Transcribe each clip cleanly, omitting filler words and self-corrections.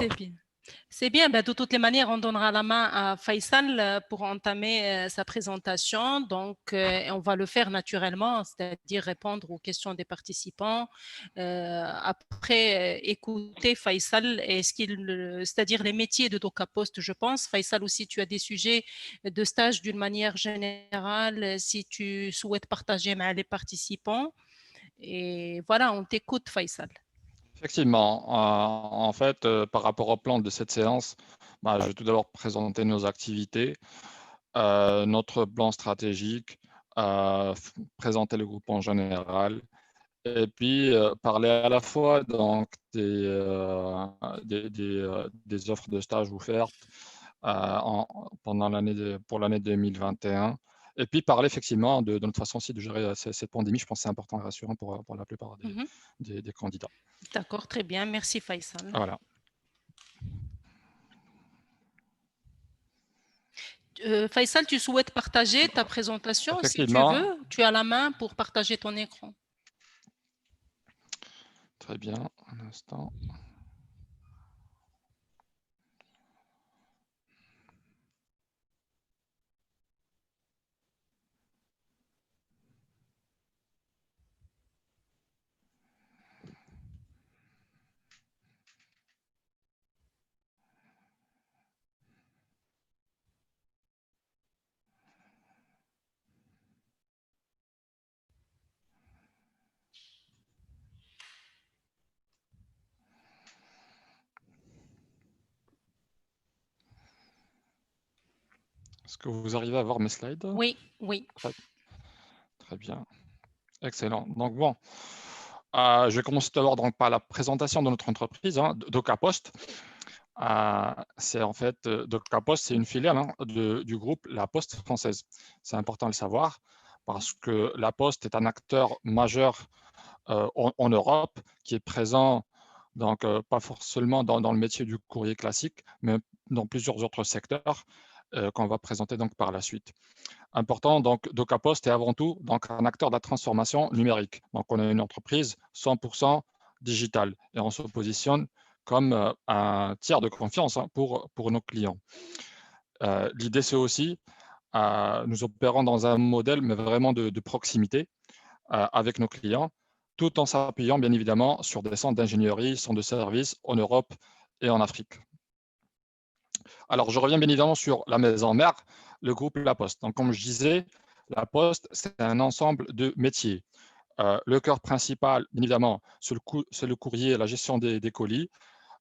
C'est bien. C'est bien, ben, de toutes les manières, on donnera la main à Faisal pour entamer sa présentation. Donc, on va le faire naturellement, c'est-à-dire répondre aux questions des participants. Après, écouter Faisal, c'est-à-dire les métiers de DocaPost, je pense. Faisal aussi, tu as des sujets de stage d'une manière générale, si tu souhaites partager avec les participants. Et voilà, on t'écoute, Faisal. Effectivement, en fait, par rapport au plan de cette séance, bah, je vais tout d'abord présenter nos activités, notre plan stratégique, présenter le groupe en général, et puis parler à la fois donc des offres de stage offertes pendant pour l'année 2021. Et puis parler effectivement de notre façon aussi de gérer cette pandémie. Je pense que c'est important et rassurant pour la plupart Mhm. des candidats. D'accord, très bien. Merci, Faisal. Voilà. Faisal, tu souhaites partager ta présentation? Si tu Effectivement, veux, tu as la main pour partager ton écran. très bien. Un instant. Est-ce que vous arrivez à voir mes slides? Oui, oui. Très, très bien. Excellent. Donc bon, je vais commencer d'abord donc par la présentation de notre entreprise, DocaPost. C'est en fait, DocaPost, c'est une filiale du groupe La Poste française. C'est important de le savoir parce que La Poste est un acteur majeur en Europe qui est présent donc pas forcément dans le métier du courrier classique, mais dans plusieurs autres secteurs qu'on va présenter donc par la suite. Important, donc DocaPost est avant tout donc un acteur de la transformation numérique. Donc on est une entreprise 100% digitale et on se positionne comme un tiers de confiance pour nos clients. L'idée c'est aussi, nous opérons dans un modèle mais vraiment de proximité avec nos clients, tout en s'appuyant bien évidemment sur des centres d'ingénierie, centres de services en Europe et en Afrique. Alors, je reviens bien évidemment sur la maison mère, le groupe La Poste. Donc, comme je disais, La Poste, c'est un ensemble de métiers. Le cœur principal, bien évidemment, c'est le courrier et la gestion des colis.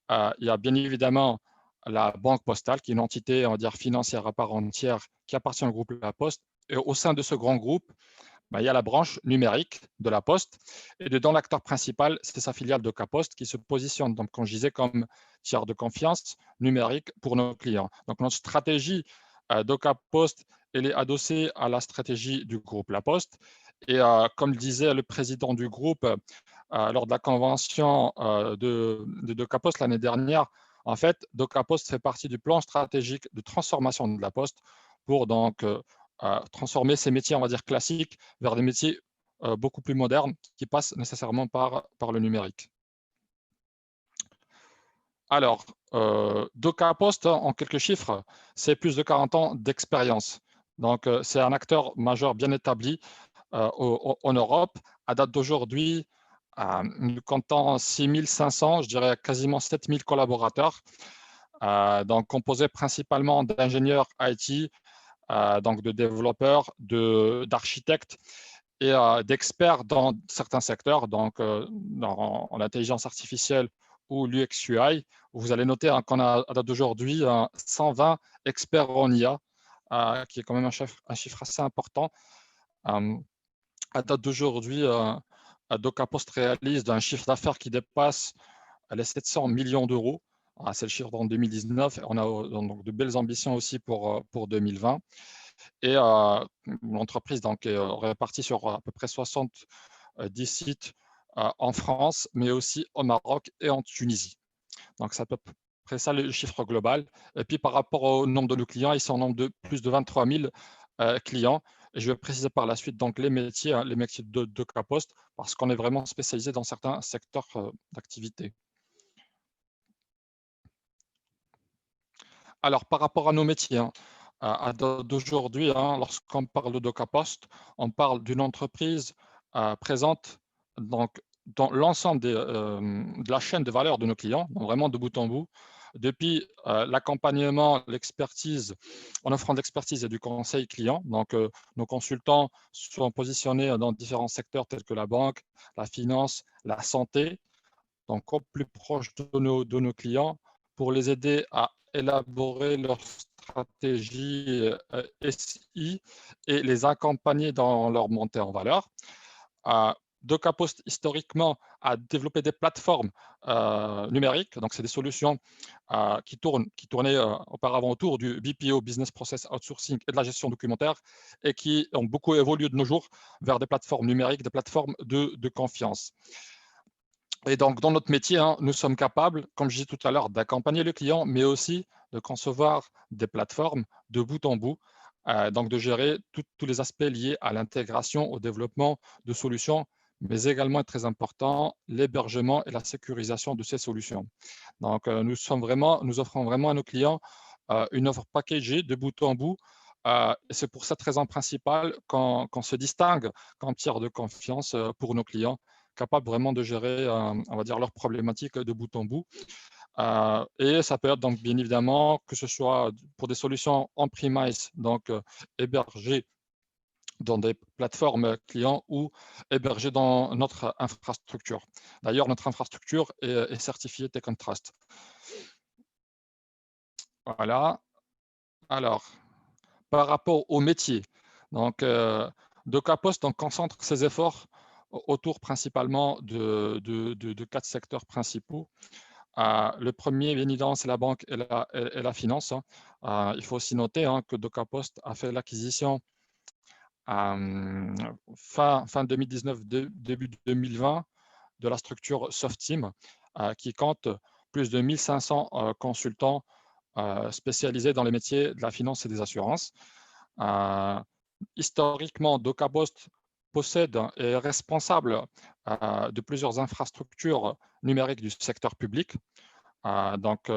Il y a bien évidemment la banque postale, qui est une entité, on va dire, financière à part entière qui appartient au groupe La Poste. Et au sein de ce grand groupe, il y a la branche numérique de la Poste. Et dedans, l'acteur principal, c'est sa filiale DocaPost qui se positionne, donc, comme je disais, comme tiers de confiance numérique pour nos clients. Donc, notre stratégie DocaPost, elle est adossée à la stratégie du groupe La Poste. Et comme le disait le président du groupe lors de la convention de DocaPost l'année dernière, en fait, DocaPost fait partie du plan stratégique de transformation de la Poste pour donc transformer ces métiers, on va dire, classiques vers des métiers beaucoup plus modernes qui passent nécessairement par le numérique. Alors, DocaPost, en quelques chiffres, c'est plus de 40 ans d'expérience. Donc, c'est un acteur majeur bien établi en Europe. À date d'aujourd'hui, nous comptons 6500, je dirais quasiment 7000 collaborateurs, donc composés principalement d'ingénieurs IT, donc de développeurs, d'architectes et d'experts dans certains secteurs, donc en intelligence artificielle ou l'UX UI. Vous allez noter qu'on a à date d'aujourd'hui 120 experts en IA, qui est quand même un chiffre assez important. À date d'aujourd'hui, DocaPost réalise un chiffre d'affaires qui dépasse les 700 millions d'euros. C'est le chiffre en 2019. On a donc de belles ambitions aussi pour 2020. Et l'entreprise donc, est répartie sur à peu près 70 sites en France, mais aussi au Maroc et en Tunisie. Donc, c'est à peu près ça le chiffre global. Et puis, par rapport au nombre de nos clients, ils sont en nombre de plus de 23 000 clients. Et je vais préciser par la suite donc, les métiers de Capost, parce qu'on est vraiment spécialisé dans certains secteurs d'activité. Alors, par rapport à nos métiers, hein, d'aujourd'hui, hein, lorsqu'on parle de DocaPost, on parle d'une entreprise présente donc, dans l'ensemble de la chaîne de valeur de nos clients, donc vraiment de bout en bout, depuis l'accompagnement, l'expertise, en offrant de l'expertise et du conseil client. Donc, nos consultants sont positionnés dans différents secteurs tels que la banque, la finance, la santé, donc au plus proche de nos clients pour les aider à élaborer leur stratégie SI et les accompagner dans leur montée en valeur. DocaPost, historiquement, a développé des plateformes numériques. Donc, c'est des solutions qui tournaient auparavant autour du BPO, Business Process Outsourcing, et de la gestion documentaire, et qui ont beaucoup évolué de nos jours vers des plateformes numériques, des plateformes de confiance. Et donc, dans notre métier, hein, nous sommes capables, comme je disais tout à l'heure, d'accompagner le client, mais aussi de concevoir des plateformes de bout en bout, donc de gérer tous les aspects liés à l'intégration, au développement de solutions, mais également, très important, l'hébergement et la sécurisation de ces solutions. Donc, nous offrons vraiment à nos clients une offre packagée de bout en bout. C'est pour cette raison principale qu'on se distingue comme tiers de confiance pour nos clients, capables vraiment de gérer, on va dire, leurs problématiques de bout en bout. Et ça peut être donc bien évidemment que ce soit pour des solutions on-premise, donc hébergées dans des plateformes clients ou hébergées dans notre infrastructure. D'ailleurs, notre infrastructure est certifiée Tech and Trust. Voilà. Alors, par rapport au métier, donc DocaPost concentre ses efforts autour principalement de 4 secteurs principaux. Le premier, bien évidemment, c'est la banque et la finance, hein. Il faut aussi noter que DocaPost a fait l'acquisition fin 2019, début 2020 de la structure SoftTeam, qui compte plus de 1500 consultants spécialisés dans les métiers de la finance et des assurances. Historiquement, DocaPost possède et est responsable de plusieurs infrastructures numériques du secteur public. Donc,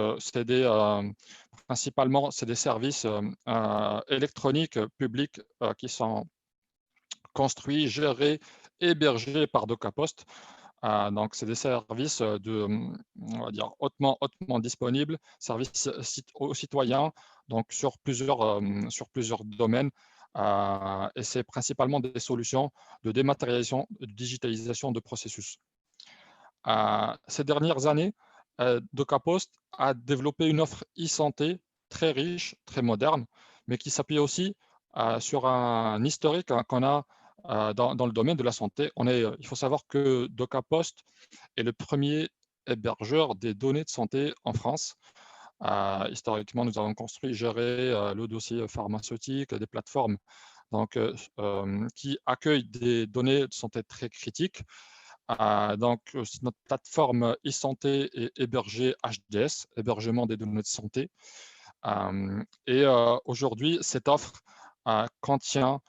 principalement, c'est des services électroniques publics qui sont construits, gérés, hébergés par DocaPost. Donc, c'est des services on va dire, hautement disponibles, services aux citoyens, donc sur plusieurs domaines. Et c'est principalement des solutions de dématérialisation, de digitalisation de processus. Ces dernières années, DocaPost a développé une offre e-santé très riche, très moderne, mais qui s'appuie aussi sur un historique qu'on a dans le domaine de la santé. Il faut savoir que DocaPost est le premier hébergeur des données de santé en France. Historiquement, nous avons construit, géré le dossier pharmaceutique, des plateformes donc, qui accueillent des données de santé très critiques. Donc, notre plateforme e-santé est hébergée HDS, hébergement des données de santé. Et aujourd'hui, cette offre contient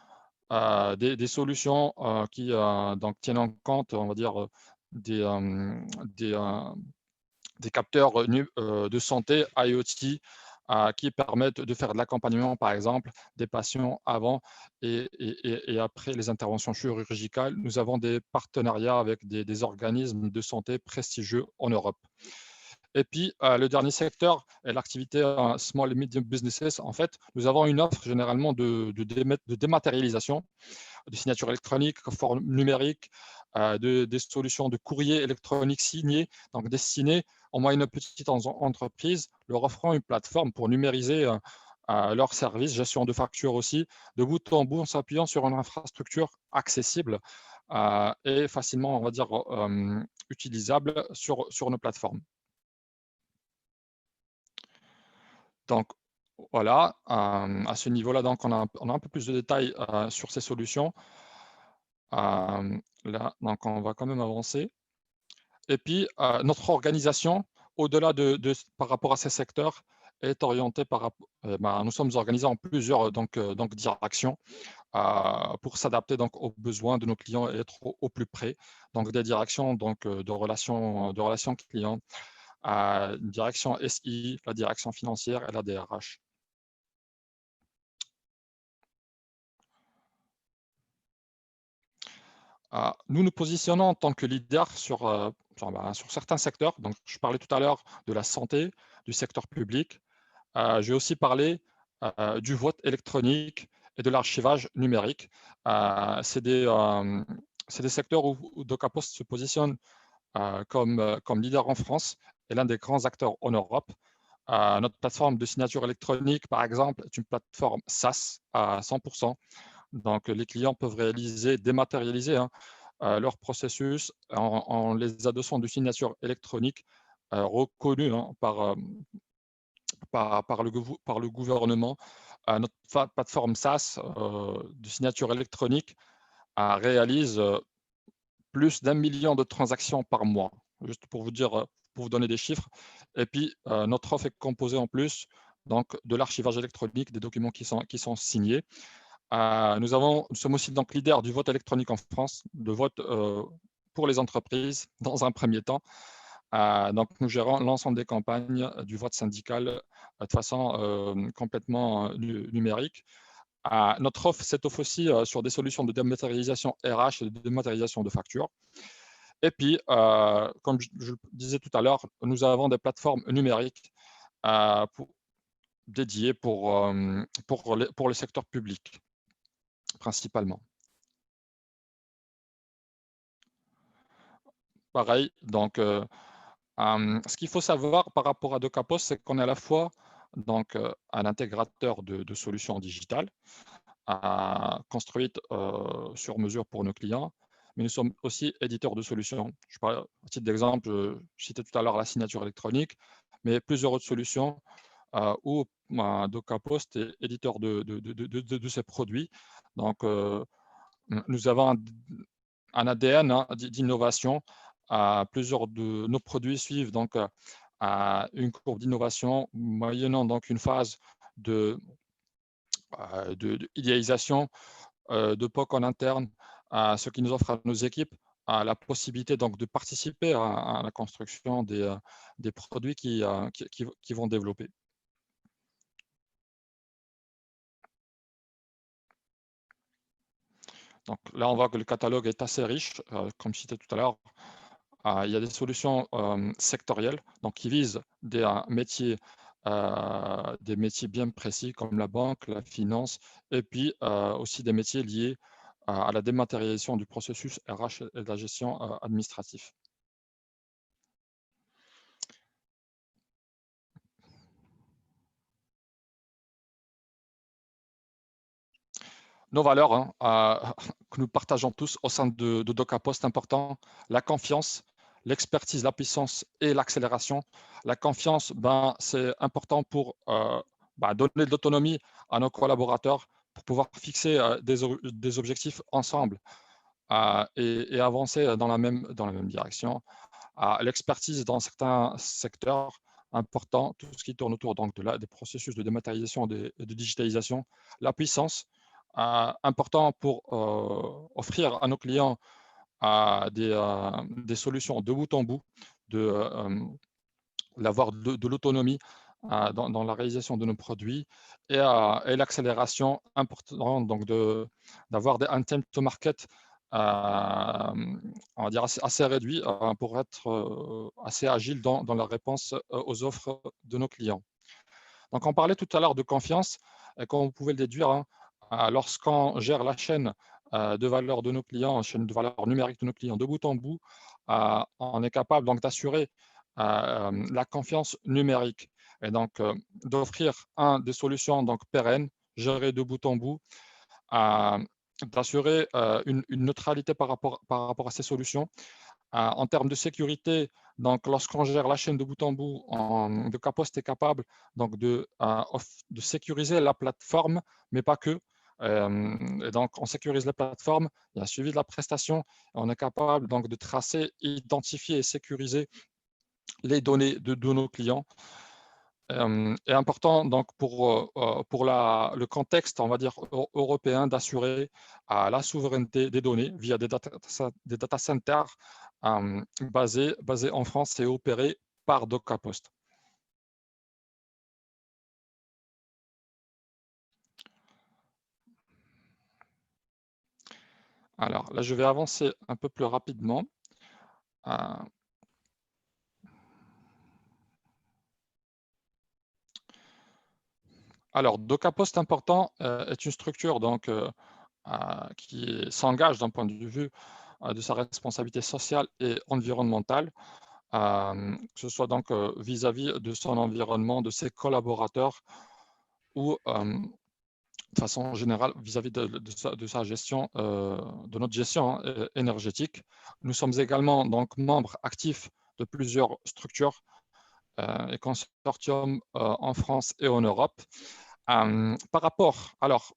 des solutions qui donc, tiennent en compte, on va dire, des, des capteurs de santé IoT qui permettent de faire de l'accompagnement, par exemple, des patients avant et après les interventions chirurgicales. Nous avons des partenariats avec des organismes de santé prestigieux en Europe. Et puis, le dernier secteur est l'activité small and medium businesses. En fait, nous avons une offre généralement de dématérialisation, de signature électronique, forme numérique, des solutions de courrier électronique signé, donc destinées aux moyennes petites entreprises, leur offrant une plateforme pour numériser leurs services, gestion de factures aussi, de bout en bout en s'appuyant sur une infrastructure accessible et facilement, on va dire, utilisable sur nos plateformes. Donc, voilà, à ce niveau-là, donc on a un peu plus de détails sur ces solutions. Là, donc on va quand même avancer. Et puis, notre organisation, au-delà par rapport à ces secteurs, est orientée nous sommes organisés en plusieurs directions pour s'adapter donc aux besoins de nos clients et être au plus près. Donc, des directions de relations clients, direction SI, la direction financière et la DRH. Nous nous positionnons en tant que leader sur certains secteurs. Donc, je parlais tout à l'heure de la santé, du secteur public. J'ai aussi parlé du vote électronique et de l'archivage numérique. C'est des secteurs où DocaPost se positionne comme leader en France et l'un des grands acteurs en Europe. Notre plateforme de signature électronique, par exemple, est une plateforme SaaS à 100%. Donc, les clients peuvent dématérialiser leur processus en les adossant de signature électronique reconnue par le gouvernement. Notre plateforme SaaS de signature électronique réalise plus d'1 million de transactions par mois, juste pour vous dire, pour vous donner des chiffres. Et puis, notre offre est composée en plus donc, de l'archivage électronique des documents qui sont signés. Nous sommes aussi donc leader du vote électronique en France, de vote pour les entreprises dans un premier temps. Donc, nous gérons l'ensemble des campagnes du vote syndical de façon complètement numérique. Notre offre s'étoffe aussi sur des solutions de dématérialisation RH et de dématérialisation de factures. Et puis, comme je le disais tout à l'heure, nous avons des plateformes numériques dédiées pour le secteur public, principalement. Pareil, donc, ce qu'il faut savoir par rapport à DocaPost, c'est qu'on est à la fois donc, un intégrateur de solutions digitales construites sur mesure pour nos clients, mais nous sommes aussi éditeurs de solutions. À titre d'exemple, je citais tout à l'heure la signature électronique, mais plusieurs autres solutions où DocaPost est éditeur de ces produits. Donc, nous avons un ADN d'innovation. Plusieurs de nos produits suivent donc une courbe d'innovation moyennant donc une phase d'idéalisation de POC en interne, ce qui nous offre à nos équipes la possibilité donc de participer à la construction des produits qui vont développer. Donc là, on voit que le catalogue est assez riche, comme cité tout à l'heure. Il y a des solutions sectorielles donc, qui visent des métiers bien précis comme la banque, la finance, et puis aussi des métiers liés à la dématérialisation du processus RH et de la gestion administrative. Nos valeurs que nous partageons tous au sein de DocaPost, important, la confiance, l'expertise, la puissance et l'accélération. La confiance, c'est important pour donner de l'autonomie à nos collaborateurs pour pouvoir fixer des objectifs ensemble et avancer dans la même direction. L'expertise dans certains secteurs importants, tout ce qui tourne autour donc, des processus de dématérialisation et de digitalisation. La puissance, important pour offrir à nos clients des solutions de bout en bout, d'avoir de l'autonomie dans la réalisation de nos produits et l'accélération importante donc d'avoir un time to market on va dire assez réduit pour être assez agile dans la réponse aux offres de nos clients. Donc on parlait tout à l'heure de confiance et comme vous pouvez le déduire, lorsqu'on gère la chaîne de valeur de nos clients, chaîne de valeur numérique de nos clients de bout en bout, on est capable donc d'assurer la confiance numérique et donc d'offrir des solutions donc pérennes, gérées de bout en bout, d'assurer une neutralité par rapport à ces solutions. En termes de sécurité, donc lorsqu'on gère la chaîne de bout en bout, DocaPost est capable donc de sécuriser la plateforme, mais pas que. Et donc, on sécurise la plateforme, il y a un suivi de la prestation, on est capable donc de tracer, identifier et sécuriser les données de nos clients. Est important donc pour le contexte, on va dire, européen, d'assurer la souveraineté des données via des data centers basés en France et opérés par DocaPost. Alors là, je vais avancer un peu plus rapidement. Alors, DocaPost important est une structure donc, qui s'engage d'un point de vue de sa responsabilité sociale et environnementale, que ce soit donc vis-à-vis de son environnement, de ses collaborateurs ou de façon générale vis-à-vis de sa gestion, de notre gestion énergétique. Nous sommes également donc membres actifs de plusieurs structures et consortiums en France et en Europe. Par rapport alors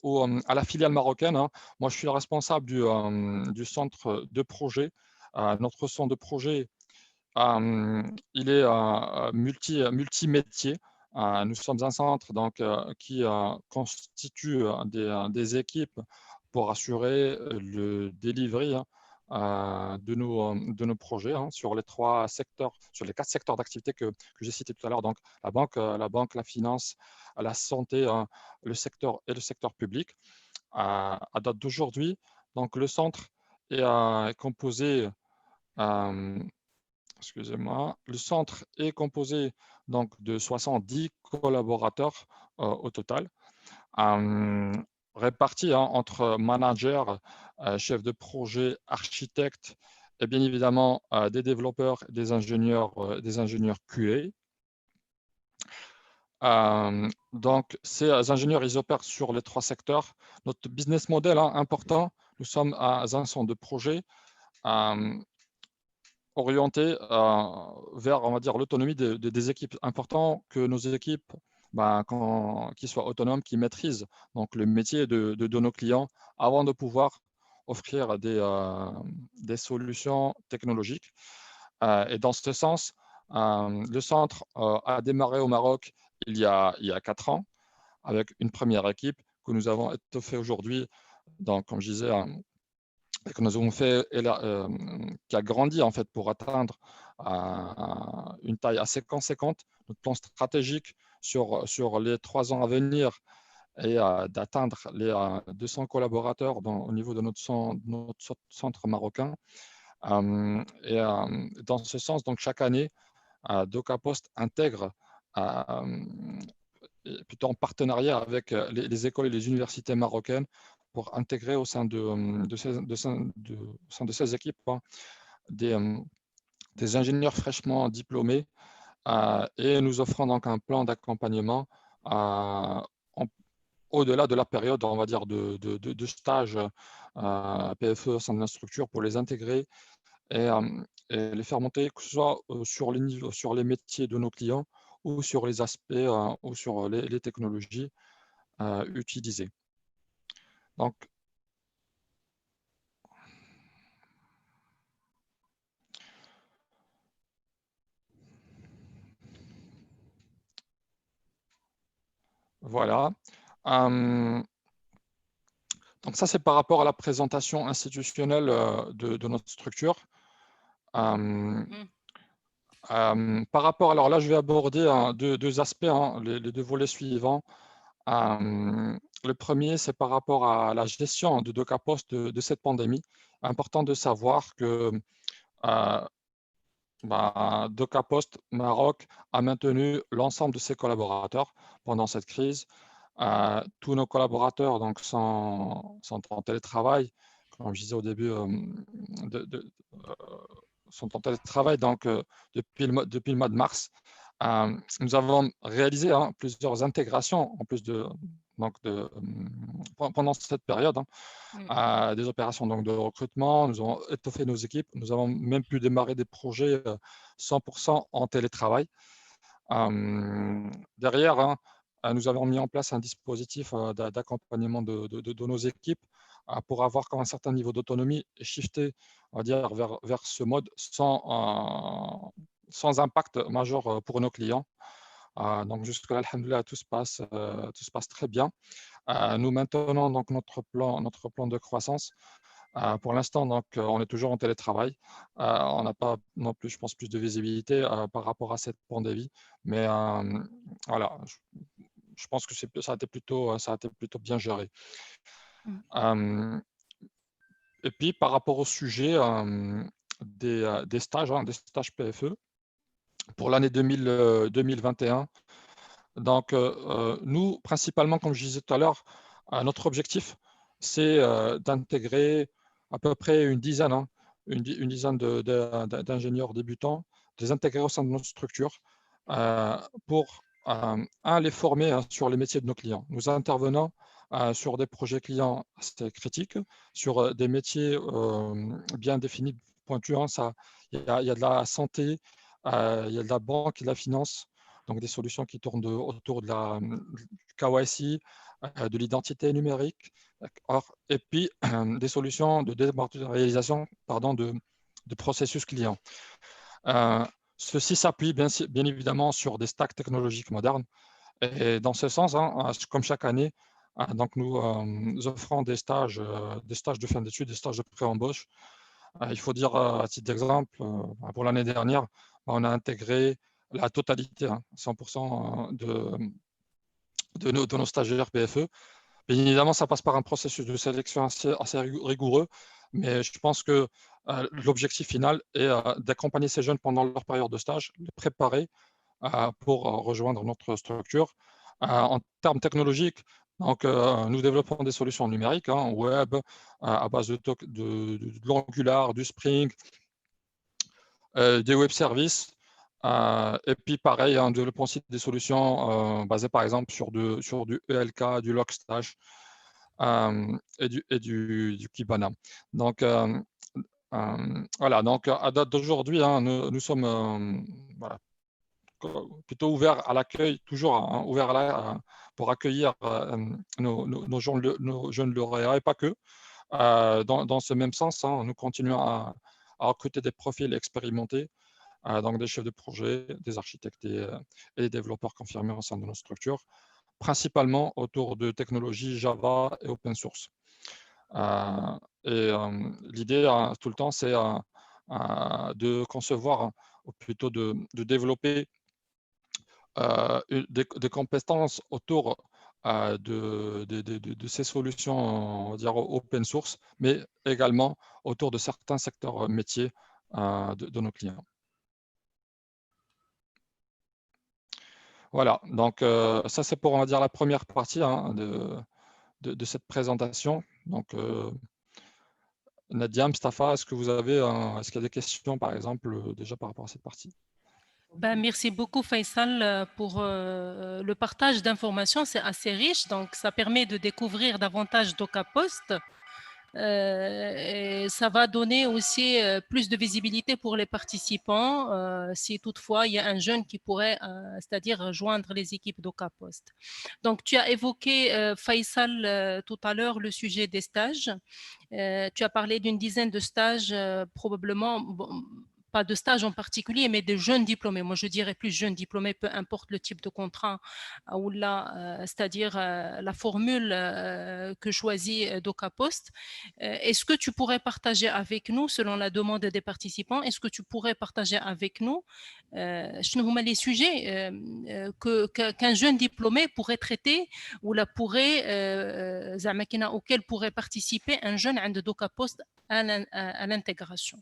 à la filiale marocaine, moi je suis le responsable du centre de projet. Notre centre de projet, il est multi-métier. Nous sommes un centre donc, qui constitue des équipes pour assurer le delivery de nos projets sur les 3 secteurs, sur les 4 secteurs d'activité que j'ai cités tout à l'heure. Donc la banque, la finance, la santé, le secteur public. À date d'aujourd'hui, donc le centre est composé, excusez-moi, le centre est composé donc de 70 collaborateurs au total, répartis entre managers, chefs de projet, architectes et bien évidemment des développeurs, des ingénieurs QA. Donc, ces ingénieurs, ils opèrent sur les 3 secteurs. Notre business model important, nous sommes un centre de projet orienté vers, on va dire, l'autonomie des équipes. Important que nos équipes, qu'ils soient autonomes, qui maîtrisent donc le métier de nos clients avant de pouvoir offrir des solutions technologiques. Et dans ce sens, le centre a démarré au Maroc il y a 4 ans avec une première équipe que nous avons étoffée aujourd'hui, donc, comme je disais, que nous avons fait, qui a grandi en fait pour atteindre une taille assez conséquente. Notre plan stratégique sur les 3 ans à venir est d'atteindre les 200 collaborateurs au niveau de notre centre marocain. Et dans ce sens, donc chaque année, DocaPost intègre, plutôt en partenariat avec les écoles et les universités marocaines, pour intégrer au sein de ces équipes des ingénieurs fraîchement diplômés, et nous offrons donc un plan d'accompagnement au-delà de la période, on va dire, de stage PFE au sein de la structure, pour les intégrer et, les faire monter, que ce soit sur les métiers de nos clients ou sur les aspects ou sur les technologies utilisées. Donc, voilà. Donc ça, c'est par rapport à la présentation institutionnelle de notre structure. Par rapport, alors là, je vais aborder deux aspects, les 2 volets suivants. Le premier, c'est par rapport à la gestion de DocaPost de cette pandémie. Important de savoir que DocaPost Maroc a maintenu l'ensemble de ses collaborateurs pendant cette crise. Tous nos collaborateurs donc, sont en télétravail, comme je disais au début, sont en télétravail donc, depuis le mois de mars. Nous avons réalisé plusieurs intégrations en plus pendant cette période, des opérations donc, de recrutement. Nous avons étoffé nos équipes. Nous avons même pu démarrer des projets 100% en télétravail. Derrière, nous avons mis en place un dispositif d'accompagnement de nos équipes pour avoir comme un certain niveau d'autonomie et shifter, on va dire, vers ce mode sans impact majeur pour nos clients. Donc jusque-là, alhamdoulilah, tout se passe très bien. Nous maintenons donc notre plan de croissance Pour l'instant, donc, on est toujours en télétravail. On n'a pas non plus, je pense, plus de visibilité par rapport à cette pandémie. Mais voilà, je pense que ça a été plutôt bien géré. Mm. Et puis, par rapport au sujet des stages, des stages PFE, pour l'année 2021, donc nous, principalement, comme je disais tout à l'heure, notre objectif, c'est d'intégrer à peu près une dizaine, une dizaine d'ingénieurs débutants, de les intégrer au sein de notre structure pour, les former sur les métiers de nos clients. Nous intervenons sur des projets clients assez critiques, sur des métiers bien définis, pointus. Il y a de la santé, il y a de la banque et de la finance, donc des solutions qui tournent autour du KYC, de l'identité numérique, et puis des solutions de dématérialisation de processus clients. Ceci s'appuie bien évidemment sur des stacks technologiques modernes. Et dans ce sens, comme chaque année, donc nous offrons des stages de fin d'études, des stages de pré-embauche. Il faut dire, à titre d'exemple, pour l'année dernière, on a intégré la totalité, 100% de nos stagiaires PFE. Bien évidemment, ça passe par un processus de sélection assez rigoureux, mais je pense que l'objectif final est d'accompagner ces jeunes pendant leur période de stage, les préparer pour rejoindre notre structure. En termes technologiques, donc, nous développons des solutions numériques, web, à base de l'Angular, du Spring, des web services. Et puis pareil, nous développons aussi des solutions basées par exemple sur du ELK, du Logstash et du Kibana. Donc, voilà, donc à date d'aujourd'hui, nous sommes voilà, plutôt ouverts à l'accueil, toujours ouverts pour accueillir nos jeunes lauréats et pas que. Dans ce même sens, nous continuons à recruter des profils expérimentés, donc des chefs de projet, des architectes et des développeurs confirmés au sein de nos structures, principalement autour de technologies Java et open source. Et l'idée, tout le temps, c'est de concevoir, ou plutôt de développer des compétences autour de ces solutions, on va dire, open source, mais également autour de certains secteurs métiers de nos clients. Voilà, donc ça c'est pour, on va dire, la première partie de cette présentation. Donc, Nadia, Mustafa, est-ce qu'il y a des questions, par exemple, déjà par rapport à cette partie? Ben, merci beaucoup Faisal pour le partage d'informations, c'est assez riche, donc ça permet de découvrir davantage DocaPost. Et ça va donner aussi plus de visibilité pour les participants si toutefois il y a un jeune qui pourrait, c'est-à-dire rejoindre les équipes d'OcaPost. Donc, tu as évoqué, Faisal, tout à l'heure, le sujet des stages. Tu as parlé d'une dizaine de stages, probablement, bon, pas de stage en particulier, mais de jeunes diplômés. Moi, je dirais plus jeunes diplômés, peu importe le type de contrat ou là, c'est-à-dire la formule que choisit DocaPost. Est-ce que tu pourrais partager avec nous, selon la demande des participants, est-ce que tu pourrais partager avec nous les sujets qu'un jeune diplômé pourrait traiter ou la pourrait auquel pourrait participer un jeune de DocaPost à l'intégration?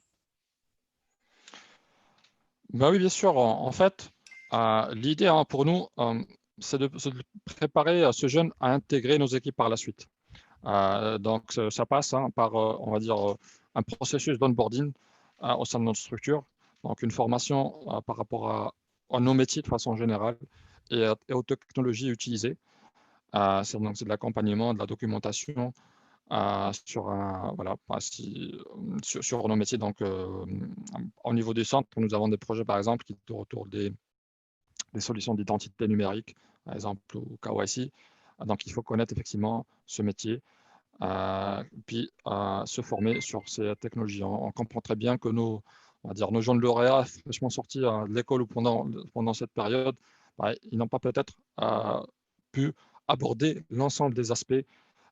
Bah oui, bien sûr. En fait, l'idée pour nous, c'est de préparer ce jeune à intégrer nos équipes par la suite. Donc, ça passe par, on va dire, un processus d'onboarding au sein de notre structure. Donc, une formation par rapport à nos métiers de façon générale et aux technologies utilisées. Donc, c'est de l'accompagnement, de la documentation voilà, sur nos métiers. Donc, au niveau du centre, nous avons des projets, par exemple, qui tournent autour des solutions d'identité numérique, par exemple, ou KYC. Donc, il faut connaître effectivement ce métier, puis se former sur ces technologies. On comprend très bien que on va dire, nos jeunes lauréats fraîchement sortis de l'école ou pendant cette période, ils n'ont pas peut-être pu aborder l'ensemble des aspects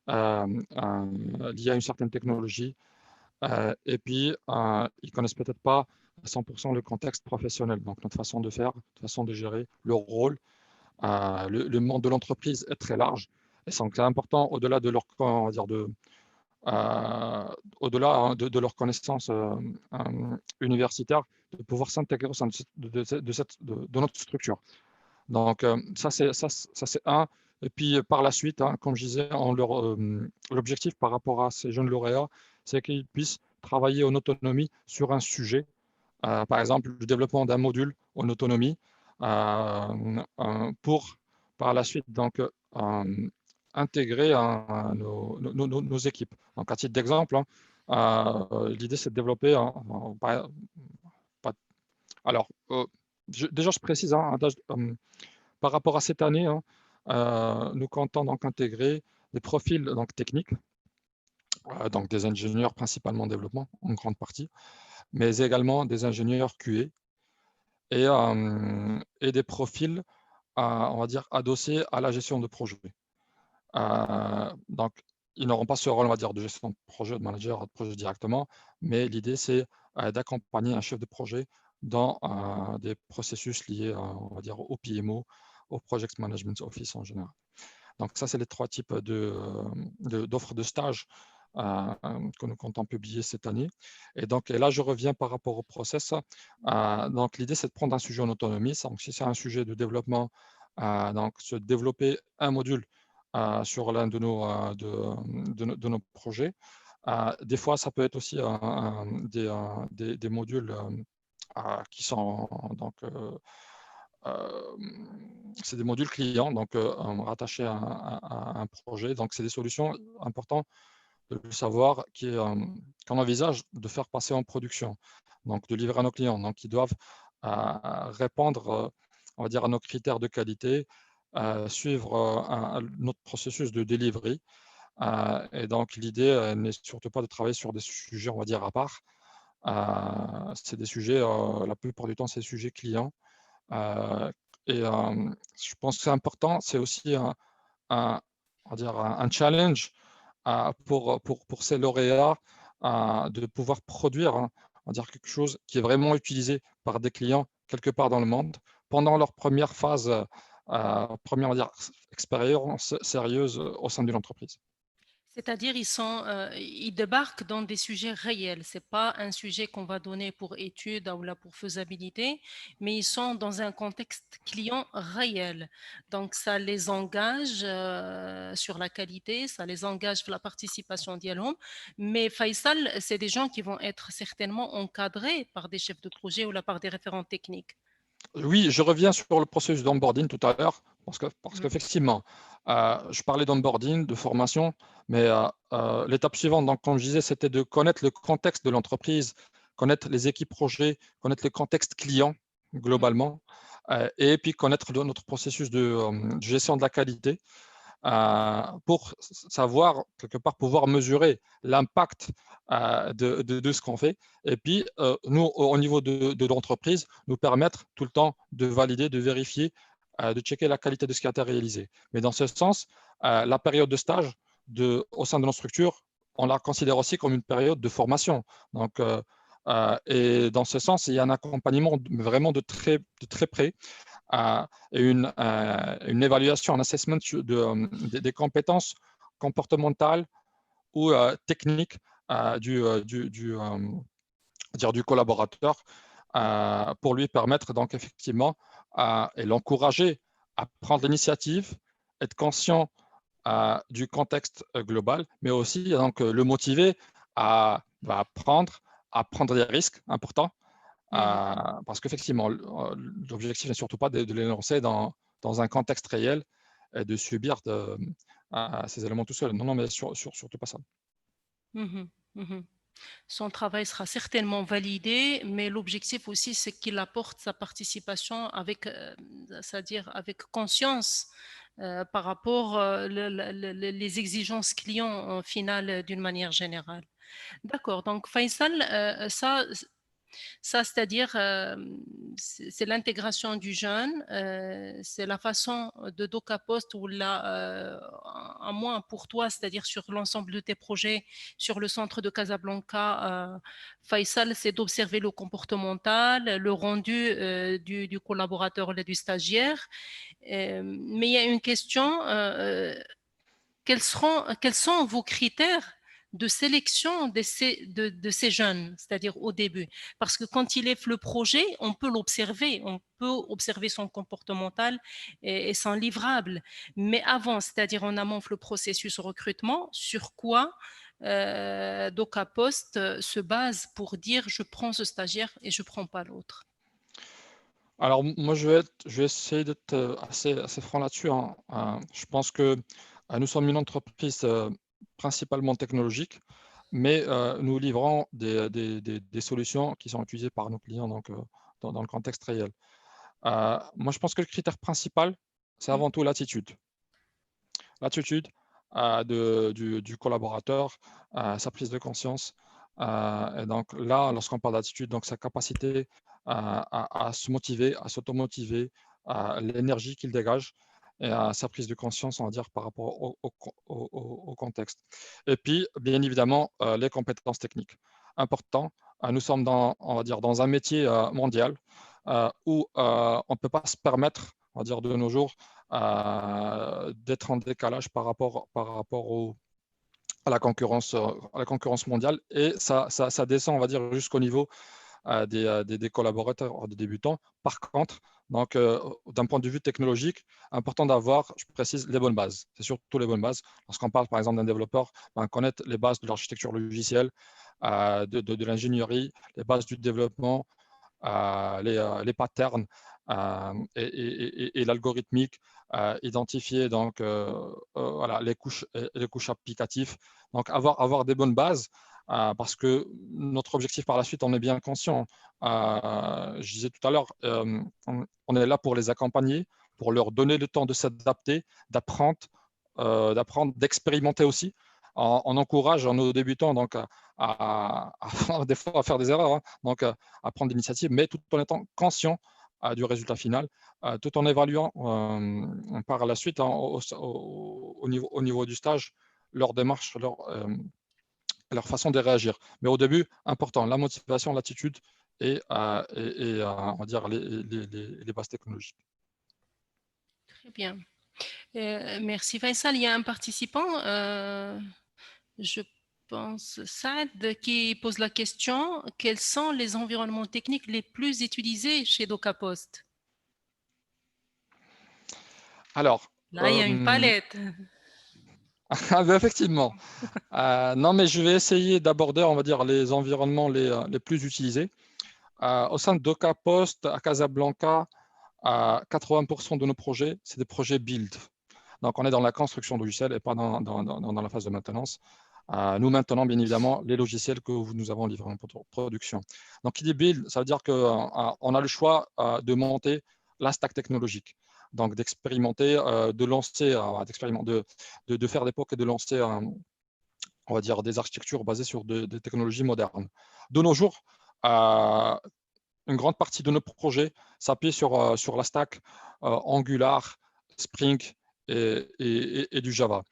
liés à une certaine technologie. et puis, ils ne connaissent peut-être pas à 100% le contexte professionnel, donc notre façon de faire, notre façon de gérer, leur rôle. Le monde de l'entreprise est très large et c'est important au-delà de leur, on va dire au-delà hein, de leurs connaissances universitaires, de pouvoir s'intégrer au sein de notre structure. Donc, ça, c'est un. Et puis, par la suite, hein, comme je disais, l'objectif par rapport à ces jeunes lauréats, c'est qu'ils puissent travailler en autonomie sur un sujet. Par exemple, le développement d'un module en autonomie pour, par la suite, donc, intégrer nos équipes. Donc, à titre d'exemple, hein, l'idée, c'est de développer alors, déjà, je précise, hein, par rapport à cette année, hein, nous comptons donc intégrer des profils donc, techniques, donc des ingénieurs principalement en développement, en grande partie, mais également des ingénieurs QA et des profils, on va dire, adossés à la gestion de projet. Donc, ils n'auront pas ce rôle, on va dire, de gestion de projet, de manager de projet directement, mais l'idée, c'est d'accompagner un chef de projet dans des processus liés, on va dire, au PMO, au Project Management Office en général. Donc, ça, c'est les trois types d'offres de stage que nous comptons publier cette année. Et donc, là, je reviens par rapport au process. Donc, l'idée, c'est de prendre un sujet en autonomie. Donc, si c'est un sujet de développement, donc, se développer un module sur l'un de nos projets. Des fois, ça peut être aussi des modules qui sont donc c'est des modules clients, donc rattachés à un projet. Donc, c'est des solutions importantes de le savoir qu'on envisage de faire passer en production, donc de livrer à nos clients. Donc, ils doivent répondre, on va dire, à nos critères de qualité, suivre notre processus de delivery. Et donc, l'idée n'est surtout pas de travailler sur des sujets, on va dire, à part. C'est des sujets, la plupart du temps, c'est des sujets clients. Et je pense que c'est important, c'est aussi on va dire un challenge pour ces lauréats de pouvoir produire on va dire quelque chose qui est vraiment utilisé par des clients quelque part dans le monde pendant leur première phase, première on va dire, expérience sérieuse au sein d'une entreprise. C'est-à-dire, ils débarquent dans des sujets réels. C'est pas un sujet qu'on va donner pour étude ou là pour faisabilité, mais ils sont dans un contexte client réel. Donc, ça les engage sur la qualité, ça les engage sur la participation au dialogue. Mais Faisal, c'est des gens qui vont être certainement encadrés par des chefs de projet ou là par des référents techniques. Oui, je reviens sur le processus d'onboarding tout à l'heure, parce Mhm. qu'effectivement, je parlais d'onboarding, de formation, mais l'étape suivante, donc, comme je disais, c'était de connaître le contexte de l'entreprise, connaître les équipes projets, connaître le contexte client globalement, et puis connaître notre processus de gestion de la qualité pour savoir, quelque part, pouvoir mesurer l'impact de ce qu'on fait. Et puis, nous, au niveau de l'entreprise, nous permettre tout le temps de valider, de vérifier, de checker la qualité de ce qui a été réalisé. Mais dans ce sens, la période de stage au sein de nos structures, on la considère aussi comme une période de formation. Donc, et dans ce sens, il y a un accompagnement vraiment de très près une évaluation, un assessment des compétences comportementales ou techniques du collaborateur pour lui permettre donc effectivement et l'encourager à prendre l'initiative, être conscient du contexte global, mais aussi donc le motiver à prendre des risques importants Mhm. parce qu'effectivement, l'objectif n'est surtout pas de les lancer dans un contexte réel et de subir ces éléments tout seul. Non, non, mais surtout pas ça. Mhm. Mhm. Son travail sera certainement validé, mais l'objectif aussi, c'est qu'il apporte sa participation avec, c'est-à-dire avec conscience par rapport les exigences clients en finale d'une manière générale. D'accord. Donc, Faisal, ça, Ça, c'est-à-dire, c'est l'intégration du jeune, c'est la façon de DocaPost ou à moins pour toi, c'est-à-dire sur l'ensemble de tes projets, sur le centre de Casablanca, Faisal, c'est d'observer le comportemental, le rendu du collaborateur ou du stagiaire. Mais il y a une question, quels sont vos critères de sélection de ces jeunes, c'est-à-dire au début? Parce que quand il est le projet, on peut observer son comportemental et son livrable. Mais avant, c'est-à-dire en amont le processus recrutement, sur quoi DocaPost se base pour dire je prends ce stagiaire et je ne prends pas l'autre? Alors, moi, je vais essayer d'être assez franc là-dessus, hein. Je pense que nous sommes une entreprise principalement technologique, mais nous livrons des solutions qui sont utilisées par nos clients donc, dans le contexte réel. Moi, je pense que le critère principal, c'est Mm. avant tout l'attitude. L'attitude du collaborateur, sa prise de conscience. Et donc là, lorsqu'on parle d'attitude, donc sa capacité à se motiver, à s'automotiver, à l'énergie qu'il dégage et à sa prise de conscience, on va dire, par rapport au contexte. Et puis, bien évidemment, les compétences techniques. Important, nous sommes on va dire, dans un métier mondial où on ne peut pas se permettre, on va dire, de nos jours, d'être en décalage par rapport à la concurrence mondiale. Et ça descend, on va dire, jusqu'au niveau des collaborateurs, des débutants. Par contre, donc, d'un point de vue technologique, important d'avoir, je précise, les bonnes bases. C'est surtout les bonnes bases. Lorsqu'on parle, par exemple, d'un développeur, connaître les bases de l'architecture logicielle, de l'ingénierie, les bases du développement, les patterns et l'algorithmique, identifier donc voilà, les couches applicatives. Donc avoir des bonnes bases parce que notre objectif par la suite, on est bien conscient. Je disais tout à l'heure, on est là pour les accompagner, pour leur donner le temps de s'adapter, d'apprendre, d'expérimenter aussi. On encourage nos débutants donc des fois à faire des erreurs, hein, donc à prendre l'initiative, mais tout en étant conscient du résultat final, tout en évaluant par la suite, hein, au niveau du stage, leur démarche, leur façon de réagir. Mais au début, important, la motivation, l'attitude et on va dire les bases technologiques. Très bien. Merci Faisal. Il y a un participant, je pense, Saad, qui pose la question, quels sont les environnements techniques les plus utilisés chez DocaPost? Alors, Là, il y a une palette. effectivement. Non, mais je vais essayer d'aborder, on va dire, les environnements les plus utilisés. Au sein de DocaPost à Casablanca, 80% de nos projets, c'est des projets build. Donc, on est dans la construction de logiciels et pas dans la phase de maintenance. Nous maintenons bien évidemment les logiciels que nous avons livrés en production. Donc, qui dit build, ça veut dire qu'on a le choix de monter la stack technologique. Donc, d'expérimenter, de lancer, de faire des POC et de lancer, on va dire, des architectures basées sur des technologies modernes. De nos jours, une grande partie de nos projets s'appuie sur la stack Angular, Spring et du Java.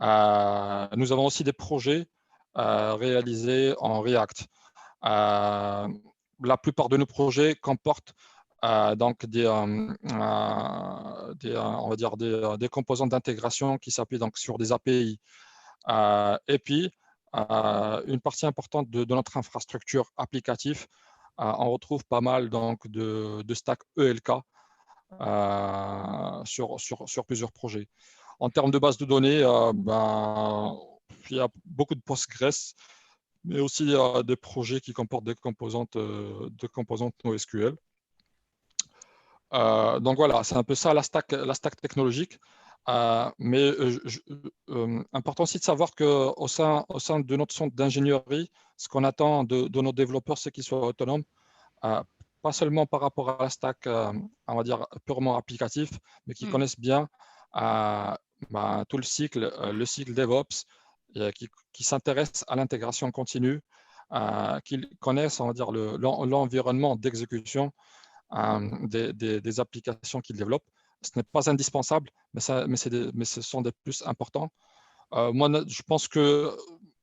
Nous avons aussi des projets réalisés en React. La plupart de nos projets comportent donc on va dire des composants d'intégration qui s'appuient donc sur des API. Et puis, une partie importante de notre infrastructure applicative, on retrouve pas mal donc, de stack ELK sur plusieurs projets. En termes de base de données, il y a beaucoup de Postgres, mais aussi des projets qui comportent des composantes NoSQL. Donc voilà, c'est un peu ça la stack technologique. Mais important aussi de savoir qu'au sein de notre centre d'ingénierie, ce qu'on attend de nos développeurs, c'est qu'ils soient autonomes, pas seulement par rapport à la stack, on va dire, purement applicatif, mais qu'ils connaissent bien tout le cycle DevOps, qui s'intéresse à l'intégration continue, qu'ils connaissent, on va dire, l'environnement d'exécution des applications qu'ils développent. Ce n'est pas indispensable, mais ce sont des plus importants. Moi, je pense qu'un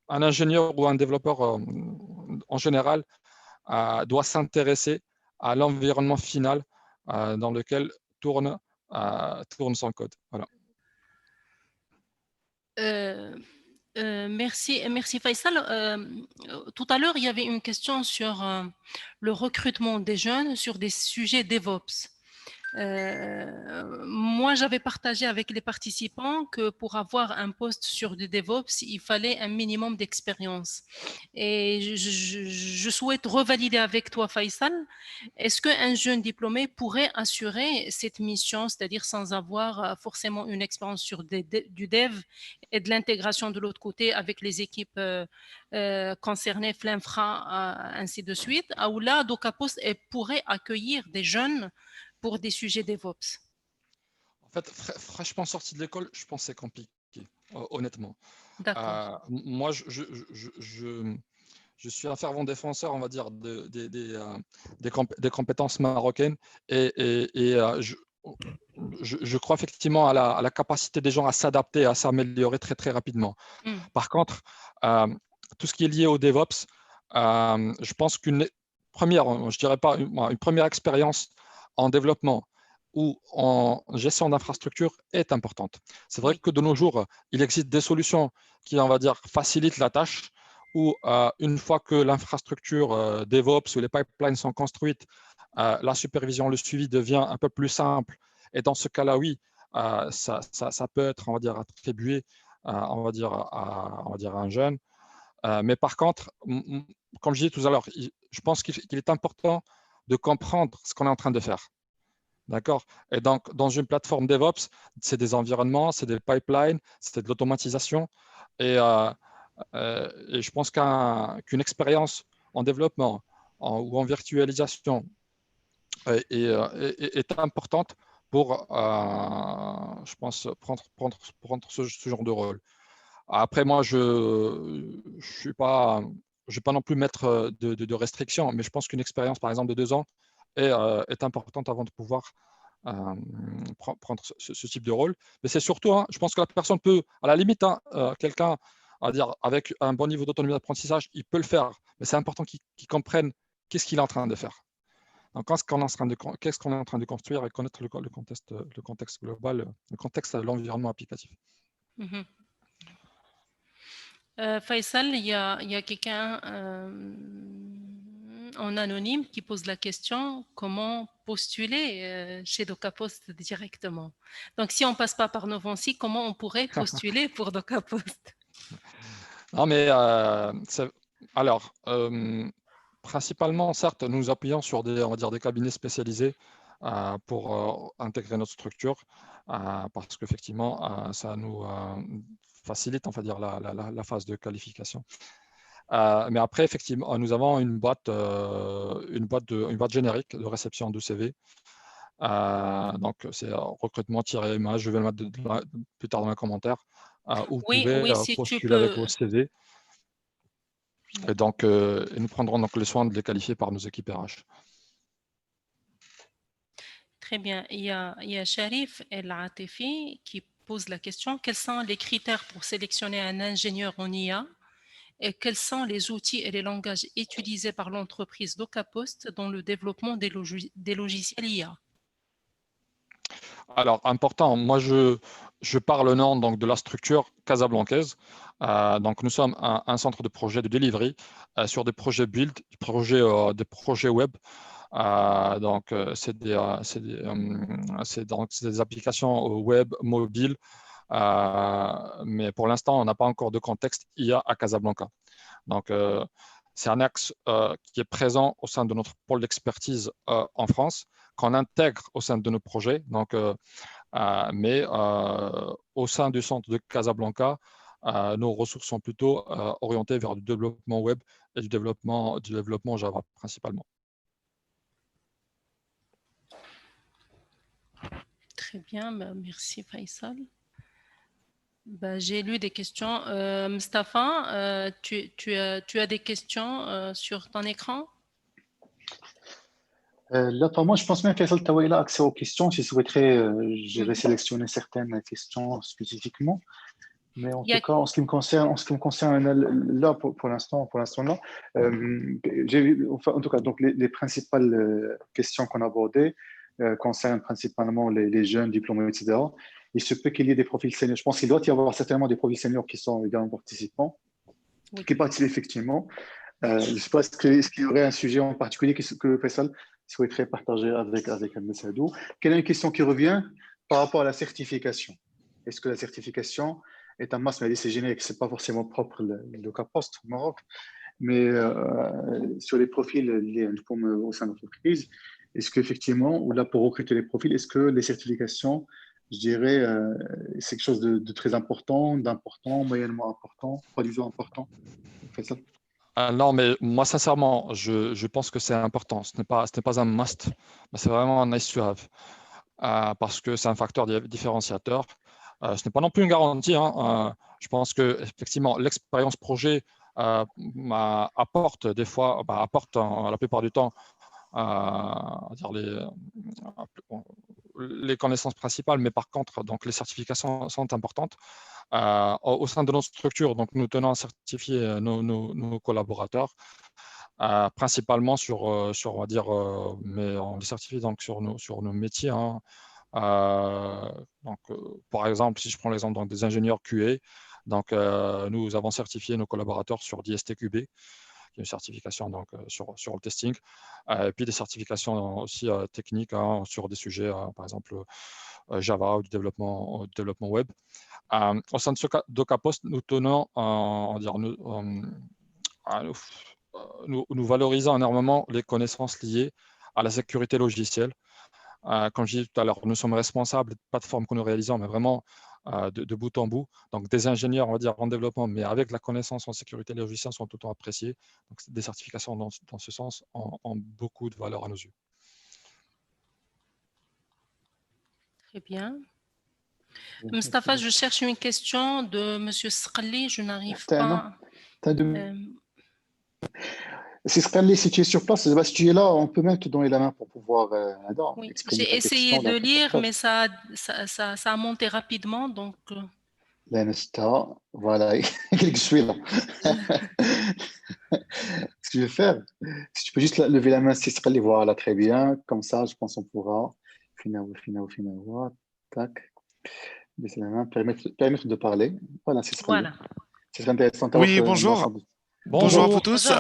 ingénieur ou un développeur en général doit s'intéresser à l'environnement final dans lequel tourne son code. Voilà. Merci Faisal. Tout à l'heure, il y avait une question sur le recrutement des jeunes sur des sujets DevOps. Moi, j'avais partagé avec les participants que pour avoir un poste sur du DevOps, il fallait un minimum d'expérience. Et je souhaite revalider avec toi, Faisal. Est-ce qu'un jeune diplômé pourrait assurer cette mission, c'est-à-dire sans avoir forcément une expérience sur du dev et de l'intégration de l'autre côté avec les équipes concernées, Flinfra, ainsi de suite, ou là, DocaPost pourrait accueillir des jeunes pour des sujets DevOps? En fait, fraîchement sorti de l'école, je pense que c'est compliqué, honnêtement. D'accord. Moi, je suis un fervent défenseur, on va dire, des compétences marocaines et je crois effectivement à la capacité des gens à s'adapter, à s'améliorer très, très rapidement. Par contre, tout ce qui est lié au DevOps, je pense qu'une première, je dirais pas, une première expérience en développement ou en gestion d'infrastructure est importante. C'est vrai Oui. que de nos jours, il existe des solutions qui, on va dire, facilitent la tâche, où une fois que l'infrastructure DevOps ou les pipelines sont construites, la supervision, le suivi devient un peu plus simple. Et dans ce cas-là, oui, ça peut être, on va dire, attribué on va dire, à un jeune. Mais par contre, comme je disais tout à l'heure, je pense qu'il est important de comprendre ce qu'on est en train de faire. D'accord. Et donc, dans une plateforme DevOps, c'est des environnements, c'est des pipelines, c'est de l'automatisation. Et je pense qu'une expérience en développement ou en virtualisation est importante pour, je pense, prendre ce genre de rôle. Après, moi, je ne je vais pas non plus mettre de restrictions, mais je pense qu'une expérience, par exemple, de 2 ans est importante avant de pouvoir prendre ce type de rôle. Mais c'est surtout, hein, je pense que la personne peut, à la limite, hein, quelqu'un, à dire, avec un bon niveau d'autonomie d'apprentissage, il peut le faire, mais c'est important qu'il comprenne qu'est-ce qu'il est en train de faire. Donc, qu'est-ce qu'on est en train de construire et connaître le contexte global, le contexte de l'environnement applicatif. Mhm. Faisal, il y a quelqu'un en anonyme qui pose la question comment postuler chez DocaPost directement. Donc, si on ne passe pas par Novancy, comment on pourrait postuler pour DocaPost? Non, mais alors, principalement, certes, nous nous appuyons sur on va dire, des cabinets spécialisés pour intégrer notre structure, parce qu'effectivement, ça nous facilite, on va dire, la phase de qualification. Mais après, effectivement, nous avons une boîte générique de réception de CV. Donc, c'est recrutement-image, je vais le mettre plus tard dans les commentaires, où vous Oui, pouvez oui, si tu postuler avec peux. vos CV. Et donc, nous prendrons donc le soin de les qualifier par nos équipes RH. Très bien. Il y a Sharif El Atifi qui pose la question quels sont les critères pour sélectionner un ingénieur en IA et quels sont les outils et les langages utilisés par l'entreprise DocaPost dans le développement des logiciels IA? Alors, important, moi, je parle au nom donc, de la structure casablancaise. Donc, nous sommes un centre de projet de delivery sur des projets build, des projets web. Donc, c'est des applications web, mobiles. Mais pour l'instant, on n'a pas encore de contexte IA à Casablanca. Donc, c'est un axe qui est présent au sein de notre pôle d'expertise en France, qu'on intègre au sein de nos projets. Donc, mais au sein du centre de Casablanca, nos ressources sont plutôt orientées vers du développement web et du développement Java principalement. Très bien, merci Faisal. Bah, j'ai lu des questions. Mustapha, tu as des questions sur ton écran? Là, pour moi, je pense même Faisal Tawa, il a accès aux questions. S'il souhaiterait, j'irais Mhm. sélectionner certaines questions spécifiquement. Mais en Il y tout a- cas, en ce qui me concerne là, pour l'instant là, j'ai vu, enfin, en tout cas, donc les principales questions qu'on a abordées concernent principalement les jeunes diplômés, etc. Il se peut qu'il y ait des profils seniors. Je pense qu'il doit y avoir certainement des profils seniors qui sont également participants, Oui. qui participent effectivement. Je ne sais pas, est-ce qu'il y aurait un sujet en particulier que Faisal souhaiterait partager avec Ahmed Sadou? Quelle est une question qui revient par rapport à la certification? Est-ce que la certification est un must? Mais c'est générique, ce n'est pas forcément propre le cas poste au Maroc, mais sur les profils liés à une forme au sein de l'entreprise, est-ce qu'effectivement, ou là pour recruter les profils, est-ce que les certifications, je dirais, c'est quelque chose de très important, d'important, moyennement important, pas du tout important? Faisal. Non, mais moi, sincèrement, je pense que c'est important. Ce n'est pas un must, mais c'est vraiment un nice to have. Parce que c'est un facteur différenciateur. Ce n'est pas non plus une garantie, hein. Je pense que effectivement l'expérience projet apporte des fois, apporte la plupart du temps dire les connaissances principales, mais par contre, donc les certifications sont importantes. Au sein de notre structure, donc nous tenons à certifier nos collaborateurs, principalement sur, on va dire, mais on les certifie donc sur nos métiers, hein. Donc, par exemple, si je prends l'exemple donc, des ingénieurs QA, donc, nous avons certifié nos collaborateurs sur d'ISTQB, qui est une certification donc, sur le testing, et puis des certifications aussi techniques, hein, sur des sujets, par exemple Java ou du développement web. Au sein de DocaPost, nous tenons, on va dire, nous valorisons énormément les connaissances liées à la sécurité logicielle. Comme je disais tout à l'heure, nous sommes responsables des plateformes que nous réalisons, mais vraiment de bout en bout. Donc, des ingénieurs, on va dire, en développement, mais avec la connaissance en sécurité logicielle sont tout le temps appréciés. Donc, des certifications dans ce sens ont beaucoup de valeur à nos yeux. Très bien. Mustapha, je cherche une question de Monsieur Sqali, je n'arrive pas. Si Scarlett, si tu es sur place, si tu es là, on peut même te donner la main pour pouvoir Oui, exprimer j'ai ta essayé question de dans ton lire, portable. mais ça a monté rapidement, donc L'insta, voilà, je suis là. Ce que je vais faire, si tu peux juste lever la main, si Scarlett, voilà, très bien. Comme ça, je pense qu'on pourra. Finalement, tac. Baisser la main, permettre de parler. Voilà, c'est Scarlett. voilà. C'est intéressant d'avoir Oui, un bonjour. ensemble. Bonjour à vous Bonjour. tous.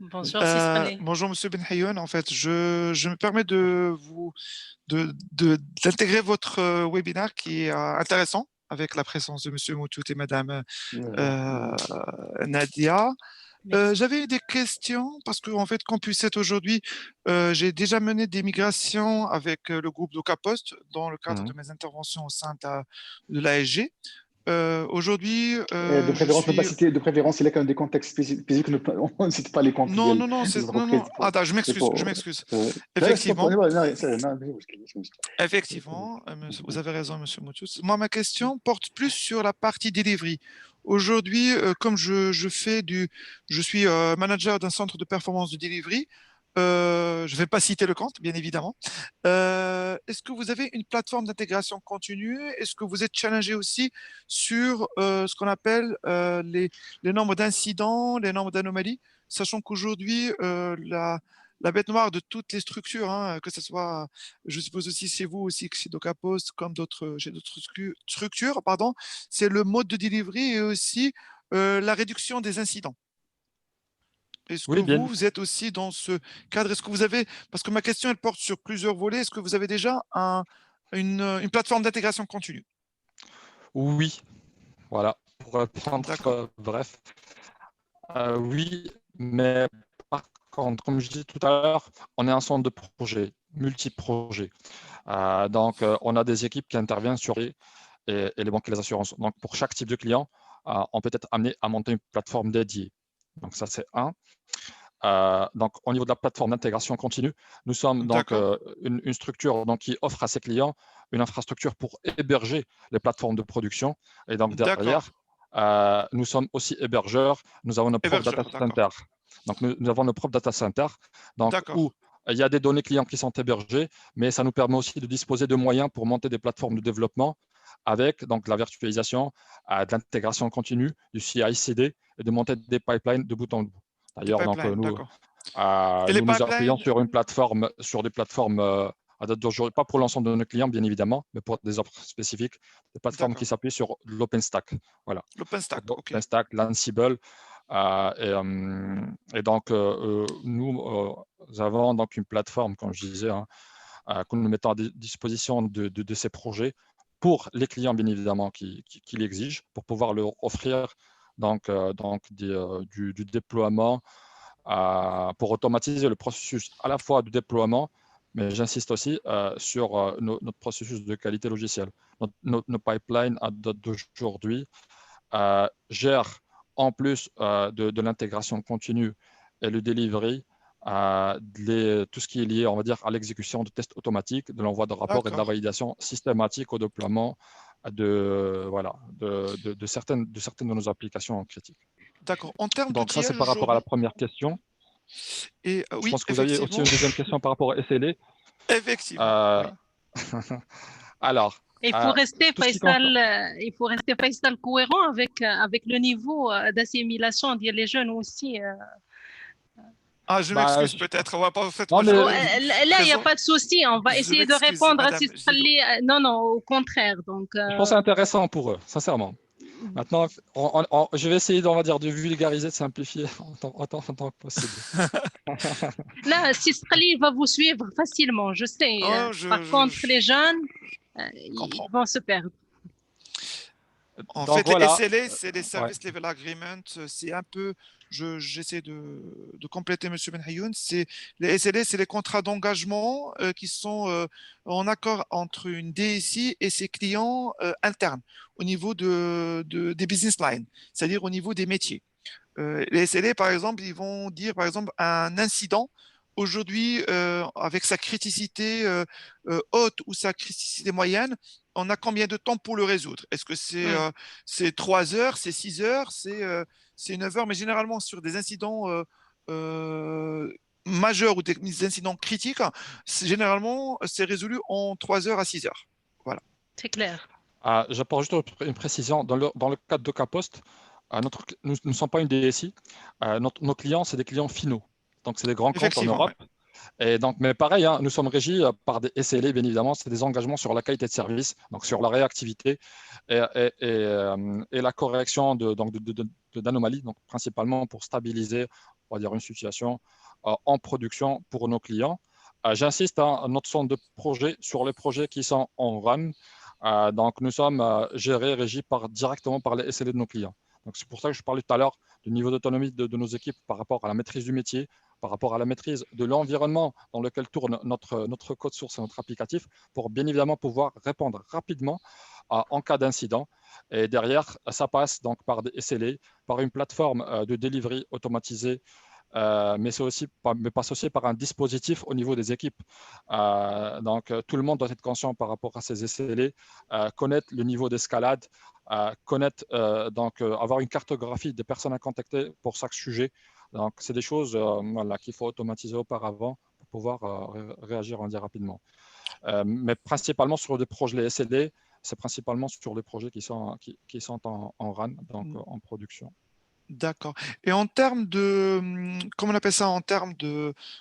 Bonjour, bonjour Sisqali. Bonjour, Monsieur Benhayoun. En fait, je me permets d'intégrer votre webinaire qui est intéressant avec la présence de Monsieur Moutout et Madame Voilà. Nadia. Merci. J'avais des questions parce que, en fait, Campus 7 aujourd'hui, j'ai déjà mené des migrations avec le groupe DocaPost dans le cadre de mes interventions au sein de l'ASG. Aujourd'hui, De je préférence, ne pas suis. citer, de préférence, il y a quand même des contextes spécifiques, on ne cite pas les comptes Non, des non, non, non, entreprises. non. Attends, je m'excuse, je m'excuse. Effectivement, effectivement, vous avez raison, Monsieur Moutous. Moi, ma question porte plus sur la partie delivery. Aujourd'hui, comme je suis manager d'un centre de performance de delivery. Je ne vais pas citer le compte, bien évidemment. Est-ce que vous avez une plateforme d'intégration continue? Est-ce que vous êtes challengé aussi sur ce qu'on appelle les nombres d'incidents, les nombres d'anomalies, sachant qu'aujourd'hui, la bête noire de toutes les structures, hein, que ce soit, je suppose aussi chez vous, aussi que chez DocaPost, comme chez d'autres structures, pardon, c'est le mode de delivery et aussi la réduction des incidents. Est-ce que Oui, bien. vous êtes aussi dans ce cadre? Est-ce que vous avez, parce que ma question, elle porte sur plusieurs volets, est-ce que vous avez déjà une plateforme d'intégration continue? Oui, voilà. Pour répondre D'accord. bref, oui, mais par contre, comme je disais tout à l'heure, on est un centre de projets, multi-projets. Donc, on a des équipes qui interviennent sur les banques et les assurances. Donc, pour chaque type de client, on peut être amené à monter une plateforme dédiée. Donc, ça, c'est un. donc, au niveau de la plateforme d'intégration continue, nous sommes donc une structure donc, qui offre à ses clients une infrastructure pour héberger les plateformes de production. Et donc, derrière, nous sommes aussi hébergeurs. Nous avons nos propres data centers. Donc, nous avons nos propres data centers donc, où il y a des données clients qui sont hébergées, mais ça nous permet aussi de disposer de moyens pour monter des plateformes de développement avec donc, la virtualisation, de l'intégration continue, du CI/CD et de monter des pipelines de bout en bout. D'ailleurs, donc, nous nous appuyons sur une plateforme, sur des plateformes à date d'aujourd'hui, pas pour l'ensemble de nos clients, bien évidemment, mais pour des offres spécifiques, des plateformes qui s'appuient sur l'OpenStack. Voilà. l'OpenStack, l'Ansible. Et donc, nous avons donc une plateforme, comme je disais, que nous mettons à disposition de ces projets pour les clients, bien évidemment, qui l'exigent, pour pouvoir leur offrir donc, du déploiement, pour automatiser le processus à la fois du déploiement, mais j'insiste aussi sur notre processus de qualité logicielle. Nos pipelines à date d'aujourd'hui gèrent, en plus de l'intégration continue et le delivery, tout ce qui est lié, on va dire, à l'exécution de tests automatiques, de l'envoi de rapports et de la validation systématique au déploiement de certaines de nos applications critiques. D'accord. En termes donc ça, c'est par rapport à la première question. Et je pense que vous aviez aussi une deuxième question par rapport à SLA. Effectivement. Alors, il faut rester, Faisal, cohérent avec le niveau d'assimilation des jeunes aussi. Je m'excuse peut-être. On va pas là, il n'y a pas de souci. On va essayer de répondre à ces Non, au contraire. Donc, je pense que c'est intéressant pour eux, sincèrement. Maintenant, je vais essayer, on va dire, de vulgariser, de simplifier autant que possible. Là, Sistrali va vous suivre facilement, je sais. Par contre, les jeunes, ils vont se perdre. En fait, les SLA, c'est les Service Level Agreement. C'est un peu, j'essaie de compléter M. Benhayoun, les SLA, c'est les contrats d'engagement qui sont en accord entre une DSI et ses clients internes au niveau des business lines, c'est-à-dire au niveau des métiers. Les SLA, par exemple, ils vont dire, par exemple, un incident, aujourd'hui, avec sa criticité haute ou sa criticité moyenne, on a combien de temps pour le résoudre? Est-ce que c'est 3 heures, c'est 6 heures, c'est 9 heures? Mais généralement, sur des incidents majeurs ou des incidents critiques, généralement, c'est résolu en 3 heures à 6 heures. Voilà. C'est clair. J'apporte juste une précision. Dans le cadre de Capost, nous ne sommes pas une DSI. Nos clients, c'est des clients finaux. Donc, c'est des grands comptes en Europe. Ouais. Et donc, mais pareil, nous sommes régis par des SLA, bien évidemment. C'est des engagements sur la qualité de service, donc sur la réactivité et la correction d'anomalies, donc principalement pour stabiliser, on va dire, une situation en production pour nos clients. J'insiste, notre centre de projet sur les projets qui sont en run. Donc, nous sommes gérés, régis directement par les SLA de nos clients. Donc, c'est pour ça que je parlais tout à l'heure du niveau d'autonomie de nos équipes par rapport à la maîtrise du métier, par rapport à la maîtrise de l'environnement dans lequel tourne notre code source et notre applicatif, pour bien évidemment pouvoir répondre rapidement en cas d'incident. Et derrière, ça passe donc par des SLA, par une plateforme de delivery automatisée, mais passe aussi par un dispositif au niveau des équipes. Donc, tout le monde doit être conscient par rapport à ces SLA, connaître le niveau d'escalade, connaître, avoir une cartographie des personnes à contacter pour chaque sujet. Donc, c'est des choses qu'il faut automatiser auparavant pour pouvoir réagir rapidement. Mais principalement sur des projets SLA, c'est principalement sur les projets qui sont en run, donc en production. D'accord. Et en termes de, comment on appelle ça, en termes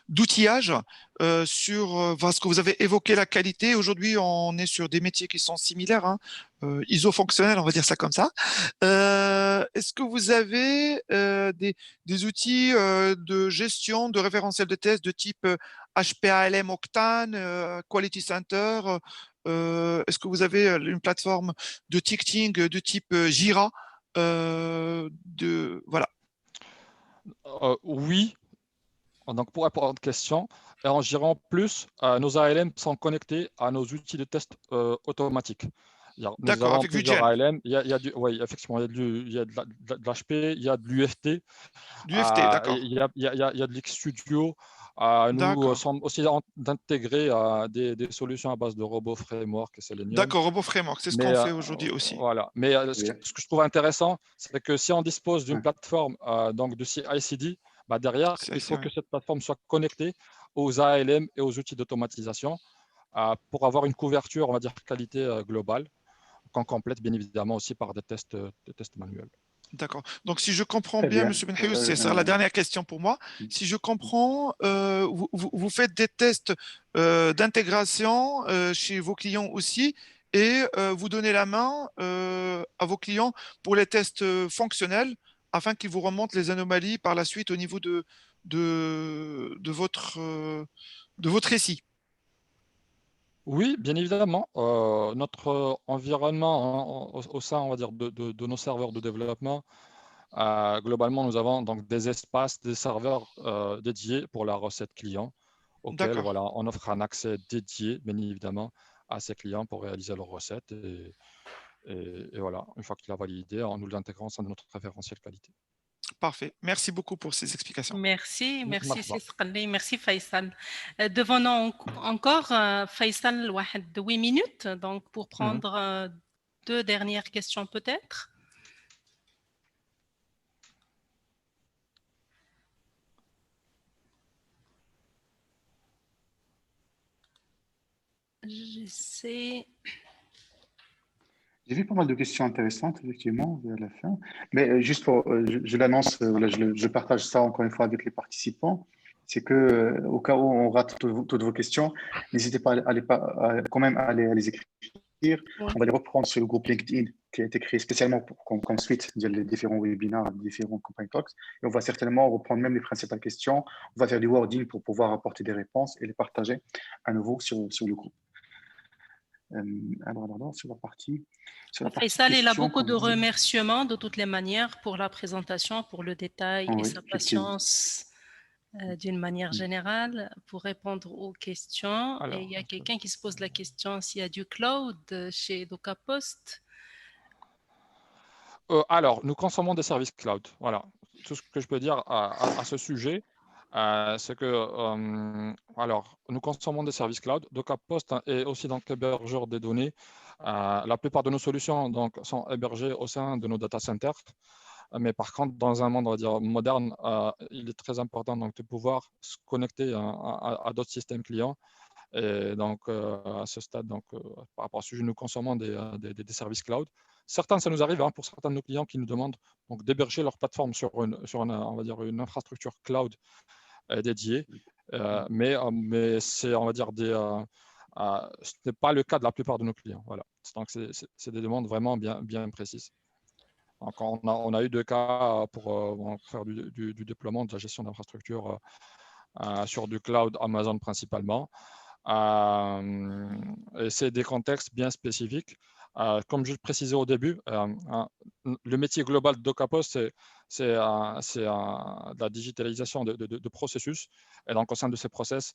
d'outillage, parce que vous avez évoqué la qualité, aujourd'hui on est sur des métiers qui sont similaires, ISO-fonctionnels, on va dire ça comme ça. Est-ce que vous avez des outils de gestion de référentiels de test de type HPALM Octane, Quality Center? Est-ce que vous avez une plateforme de ticketing de type Jira? Voilà. Oui. Donc, pour répondre à votre question, en plus, nos ALM sont connectés à nos outils de test automatiques. Nous D'accord, avons avec plusieurs Vue.jn, ALM. Oui, effectivement, il y a de l'HP, il y a de l'UFT, du FT, d'accord. il y a de l'Xstudio. Nous D'accord. sommes aussi d'intégrer des solutions à base de robots framework et Selenium. D'accord, Robot Framework, c'est ce Mais qu'on fait aujourd'hui aussi. voilà. Mais Bien. ce que je trouve intéressant, c'est que si on dispose d'une Ouais. plateforme donc de CI/CD, bah derrière, il faut Ouais. que cette plateforme soit connectée aux ALM et aux outils d'automatisation pour avoir une couverture, on va dire, qualité globale, qu'on complète bien évidemment aussi par des tests manuels. D'accord. Donc, si je comprends Très bien, bien. M. Benhayouz, c'est ça la dernière question pour moi. Si je comprends, vous faites des tests d'intégration chez vos clients aussi et vous donnez la main à vos clients pour les tests fonctionnels afin qu'ils vous remontent les anomalies par la suite au niveau de votre récit. Oui, bien évidemment. Notre environnement au sein, on va dire, de nos serveurs de développement, globalement, nous avons donc des espaces, des serveurs dédiés pour la recette client, auxquels D'accord. voilà, on offre un accès dédié, bien évidemment, à ces clients pour réaliser leurs recettes. Et voilà, une fois qu'il a validé, nous l'intégrons au sein de notre référentiel qualité. Parfait. Merci beaucoup pour ces explications. Merci, merci مرحبا. سي Sqali, merci Faisal. Devant nous encore Faisal, 8 minutes, donc pour prendre deux dernières questions peut-être. J'essaie. J'ai vu pas mal de questions intéressantes, effectivement, vers la fin. Mais juste pour, je l'annonce, voilà, je partage ça encore une fois avec les participants. C'est que, au cas où on rate toutes vos questions, n'hésitez pas quand même à les écrire. Oui. On va les reprendre sur le groupe LinkedIn qui a été créé spécialement comme suite les différents webinaires, les différents Company Talks. Et on va certainement reprendre même les principales questions. On va faire du wording pour pouvoir apporter des réponses et les partager à nouveau sur le groupe. Alors, sur la partie Faisal, il a questions beaucoup qu'on de a. remerciements de toutes les manières pour la présentation, pour le détail et Oui, sa effectivement. patience d'une manière générale pour répondre aux questions. Et il y a quelqu'un qui se pose la question s'il y a du cloud chez DocaPost. Alors, nous consommons des services cloud. Voilà. Tout ce que je peux dire à ce sujet, c'est que alors, nous consommons des services cloud. DocaPost est aussi donc hébergeur des données. La plupart de nos solutions donc, sont hébergées au sein de nos data centers. Mais par contre, dans un monde, on va dire, moderne, il est très important donc, de pouvoir se connecter à d'autres systèmes clients. Et donc, à ce stade, donc, par rapport à ce sujet, nous consommons des services cloud. Certains, ça nous arrive pour certains de nos clients qui nous demandent donc d'héberger leur plateforme sur on va dire, une infrastructure cloud dédiée. Mais c'est, on va dire, ce n'est pas le cas de la plupart de nos clients. Voilà. Donc, c'est des demandes vraiment bien précises. Donc, on a eu deux cas pour faire du déploiement, de la gestion d'infrastructures sur du cloud Amazon principalement. Et c'est des contextes bien spécifiques. Comme je le précisais au début, le métier global de DocaPost, c'est la digitalisation de processus. Et donc, au sein de ces process,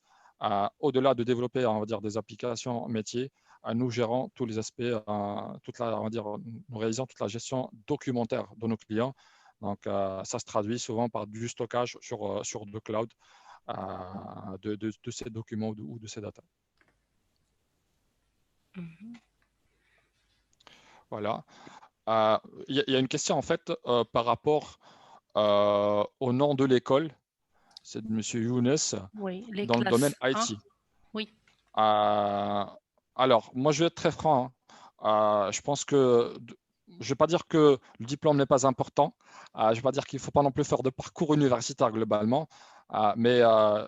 au-delà de développer, on va dire, des applications métiers, nous gérons tous les aspects, on va dire, nous réalisons toute la gestion documentaire de nos clients. Donc, ça se traduit souvent par du stockage sur le cloud de ces documents ou de ces data. Voilà. Il y a une question en fait par rapport au nom de l'école. C'est de M. Younes Oui, les dans le domaine classes 1. IT. Oui. Alors, moi, je vais être très franc. Je pense que je ne vais pas dire que le diplôme n'est pas important. Je ne vais pas dire qu'il ne faut pas non plus faire de parcours universitaire globalement. Mais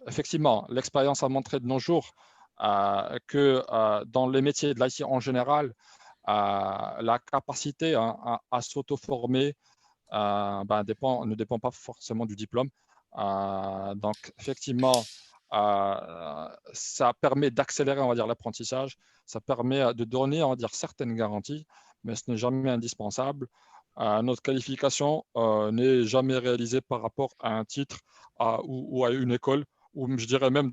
effectivement, l'expérience a montré de nos jours que dans les métiers de l'IT en général, la capacité à s'auto-former ne dépend pas forcément du diplôme. Donc, effectivement, ça permet d'accélérer, on va dire, l'apprentissage. Ça permet de donner, on va dire, certaines garanties, mais ce n'est jamais indispensable. Notre qualification n'est jamais réalisée par rapport à un titre ou à une école, ou je dirais même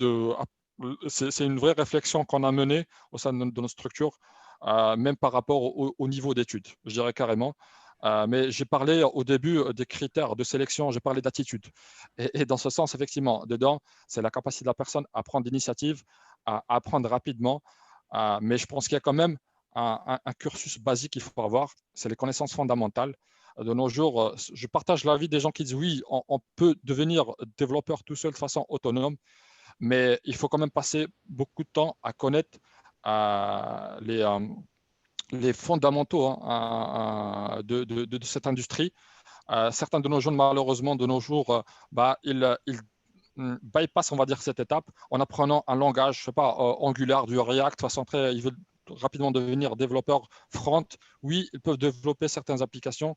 c'est une vraie réflexion qu'on a menée au sein de notre structure même par rapport au niveau d'études, je dirais carrément. Mais j'ai parlé au début des critères de sélection, j'ai parlé d'attitude. Et dans ce sens, effectivement, dedans, c'est la capacité de la personne à prendre l'initiative, à apprendre rapidement. Mais je pense qu'il y a quand même un cursus basique qu'il faut avoir, c'est les connaissances fondamentales. De nos jours, je partage l'avis des gens qui disent oui, on peut devenir développeur tout seul de façon autonome, mais il faut quand même passer beaucoup de temps à connaître les fondamentaux de cette industrie. Certains de nos jeunes, malheureusement, de nos jours, ils bypassent, on va dire, cette étape en apprenant un langage, je sais pas, Angular, du React, de façon très, ils veulent rapidement devenir développeurs front. Oui, ils peuvent développer certaines applications,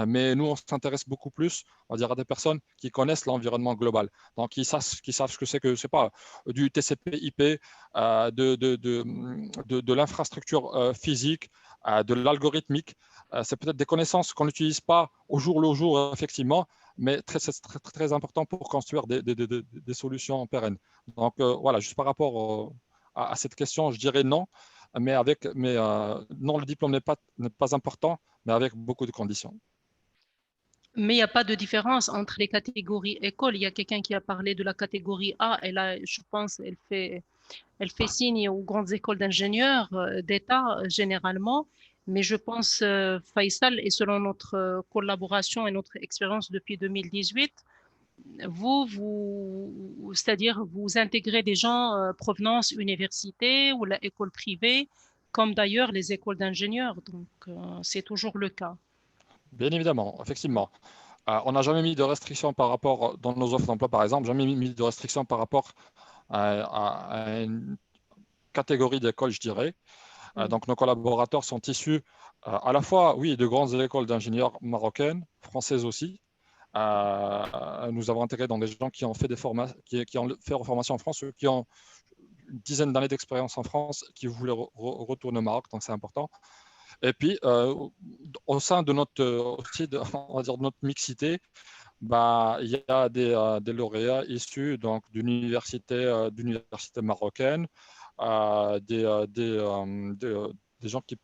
mais nous, on s'intéresse beaucoup plus, on va dire, à des personnes qui connaissent l'environnement global. Donc, qui savent ce que c'est que, c'est pas, du TCP/IP, de l'infrastructure physique, de l'algorithmique. C'est peut-être des connaissances qu'on n'utilise pas au jour le jour, effectivement, mais c'est très important pour construire des solutions pérennes. Donc, voilà, juste par rapport à cette question, je dirais non, mais non, le diplôme n'est pas important, mais avec beaucoup de conditions. Mais il n'y a pas de différence entre les catégories écoles. Il y a quelqu'un qui a parlé de la catégorie A, et là, je pense, elle fait signe aux grandes écoles d'ingénieurs d'État généralement. Mais je pense, Faisal, et selon notre collaboration et notre expérience depuis 2018, c'est-à-dire vous intégrez des gens provenance université ou la école privée, comme d'ailleurs les écoles d'ingénieurs. Donc, c'est toujours le cas. Bien évidemment, effectivement. On n'a jamais mis de restrictions par rapport, dans nos offres d'emploi par exemple, jamais mis de restrictions par rapport à une catégorie d'école, je dirais. Donc nos collaborateurs sont issus à la fois, oui, de grandes écoles d'ingénieurs marocaines, françaises aussi. Nous avons intégré dans des gens qui ont fait qui ont fait des formations en France, qui ont une dizaine d'années d'expérience en France, qui voulaient retourner au Maroc, donc c'est important. Et puis, au sein de notre, on va dire, de notre mixité, il y a des lauréats issus donc, d'une université marocaine, des gens qui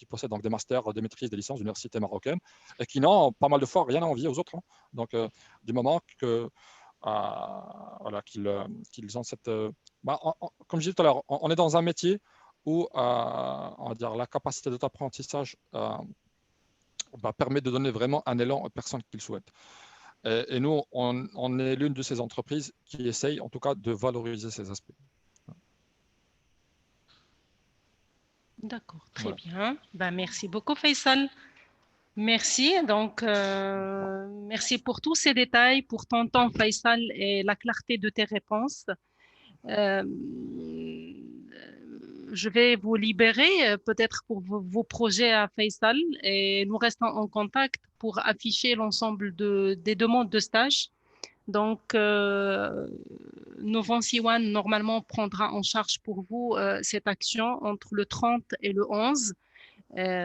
possèdent donc, des masters, des maîtrises, des licences d'université marocaine et qui n'ont pas mal de fois rien à envier aux autres. Hein. Donc, du moment voilà, qu'ils ont cette… comme je disais tout à l'heure, on est dans un métier où on va dire, la capacité d'apprentissage permet de donner vraiment un élan aux personnes qui le souhaitent. Et nous, on est l'une de ces entreprises qui essaye en tout cas de valoriser ces aspects. D'accord, très bien. Merci beaucoup, Faisal. Merci. Donc, merci pour tous ces détails, pour ton temps, Faisal, et la clarté de tes réponses. Je vais vous libérer peut-être pour vos projets à Faisal et nous restons en contact pour afficher l'ensemble des demandes de stage. Donc, Novon Siwan, normalement, prendra en charge pour vous cette action entre le 30 et le 11.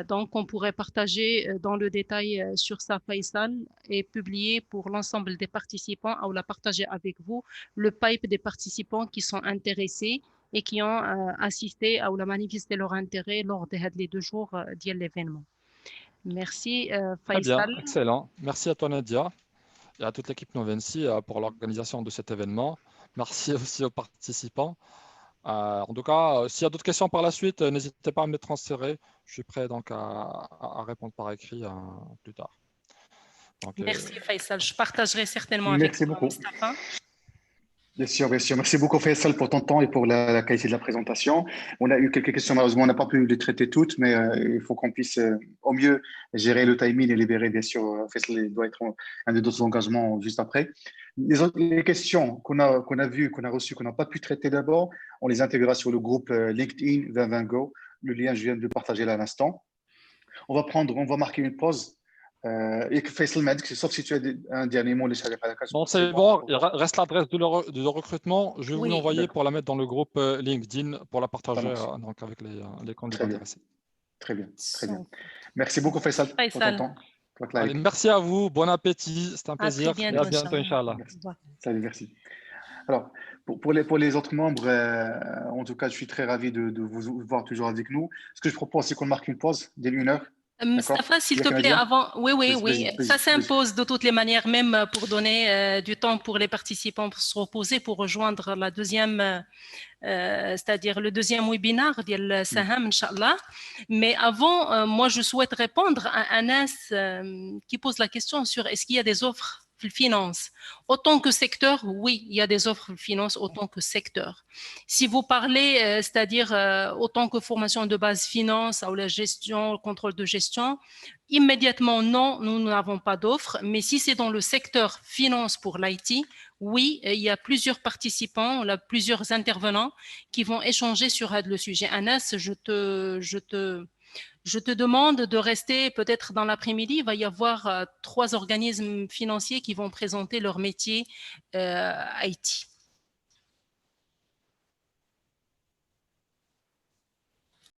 Donc, on pourrait partager dans le détail sur sa Faisal et publier pour l'ensemble des participants ou la partager avec vous le pipe des participants qui sont intéressés et qui ont assisté ou la manifesté leur intérêt lors des 2 jours de l'événement. Merci, Très bien, Faisal. excellent. Merci à toi, Nadia, et à toute l'équipe Novensi pour l'organisation de cet événement. Merci aussi aux participants. En tout cas, s'il y a d'autres questions par la suite, n'hésitez pas à me les transférer. Je suis prêt donc à répondre par écrit plus tard. Donc, merci Faisal. Je partagerai certainement merci avec toi, beaucoup. Mustapha. Bien sûr, bien sûr. Merci beaucoup, Faisal, pour ton temps et pour la qualité de la présentation. On a eu quelques questions, malheureusement, on n'a pas pu les traiter toutes, mais il faut qu'on puisse au mieux gérer le timing et libérer, bien sûr. Faisal doit être un de d'autres engagements juste après. Les questions qu'on a vues, qu'on a reçues, qu'on n'a pas pu traiter d'abord, on les intégrera sur le groupe LinkedIn 2020 Go. Le lien, je viens de le partager là à l'instant. On va marquer une pause. Et que Faisal m'a dit que sauf si tu as un dernier mot, les à la case. bon, c'est bon, il reste l'adresse de recrutement. Je vais vous l'envoyer pour la mettre dans le groupe LinkedIn pour la partager donc avec les candidats intéressés. Très bien, très bien. Merci beaucoup, Faisal, pour ton temps. Allez, merci à vous, bon appétit, c'est un plaisir. À très bientôt, et à bientôt, Inch'Allah. Salut, merci. Alors, pour les autres membres, en tout cas, je suis très ravi de vous voir toujours avec nous. Ce que je propose, c'est qu'on marque une pause d'1 heure. Mustafa, s'il te plaît, Nadia, avant, oui, vas-y, ça vas-y. s'impose de toutes les manières, même pour donner du temps pour les participants pour se reposer, pour rejoindre la deuxième, c'est-à-dire le deuxième webinaire ديال Saham, Inch'Allah. Mais avant, moi, je souhaite répondre à Anas qui pose la question sur est-ce qu'il y a des offres finance. Autant que secteur, oui, il y a des offres finance autant que secteur. Si vous parlez, c'est-à-dire autant que formation de base finance ou la gestion, le contrôle de gestion, immédiatement non, nous n'avons pas d'offres. Mais si c'est dans le secteur finance pour l'IT, oui, il y a plusieurs participants, plusieurs intervenants qui vont échanger sur le sujet. Anas, je te demande de rester peut-être dans l'après-midi. Il va y avoir 3 organismes financiers qui vont présenter leur métier IT.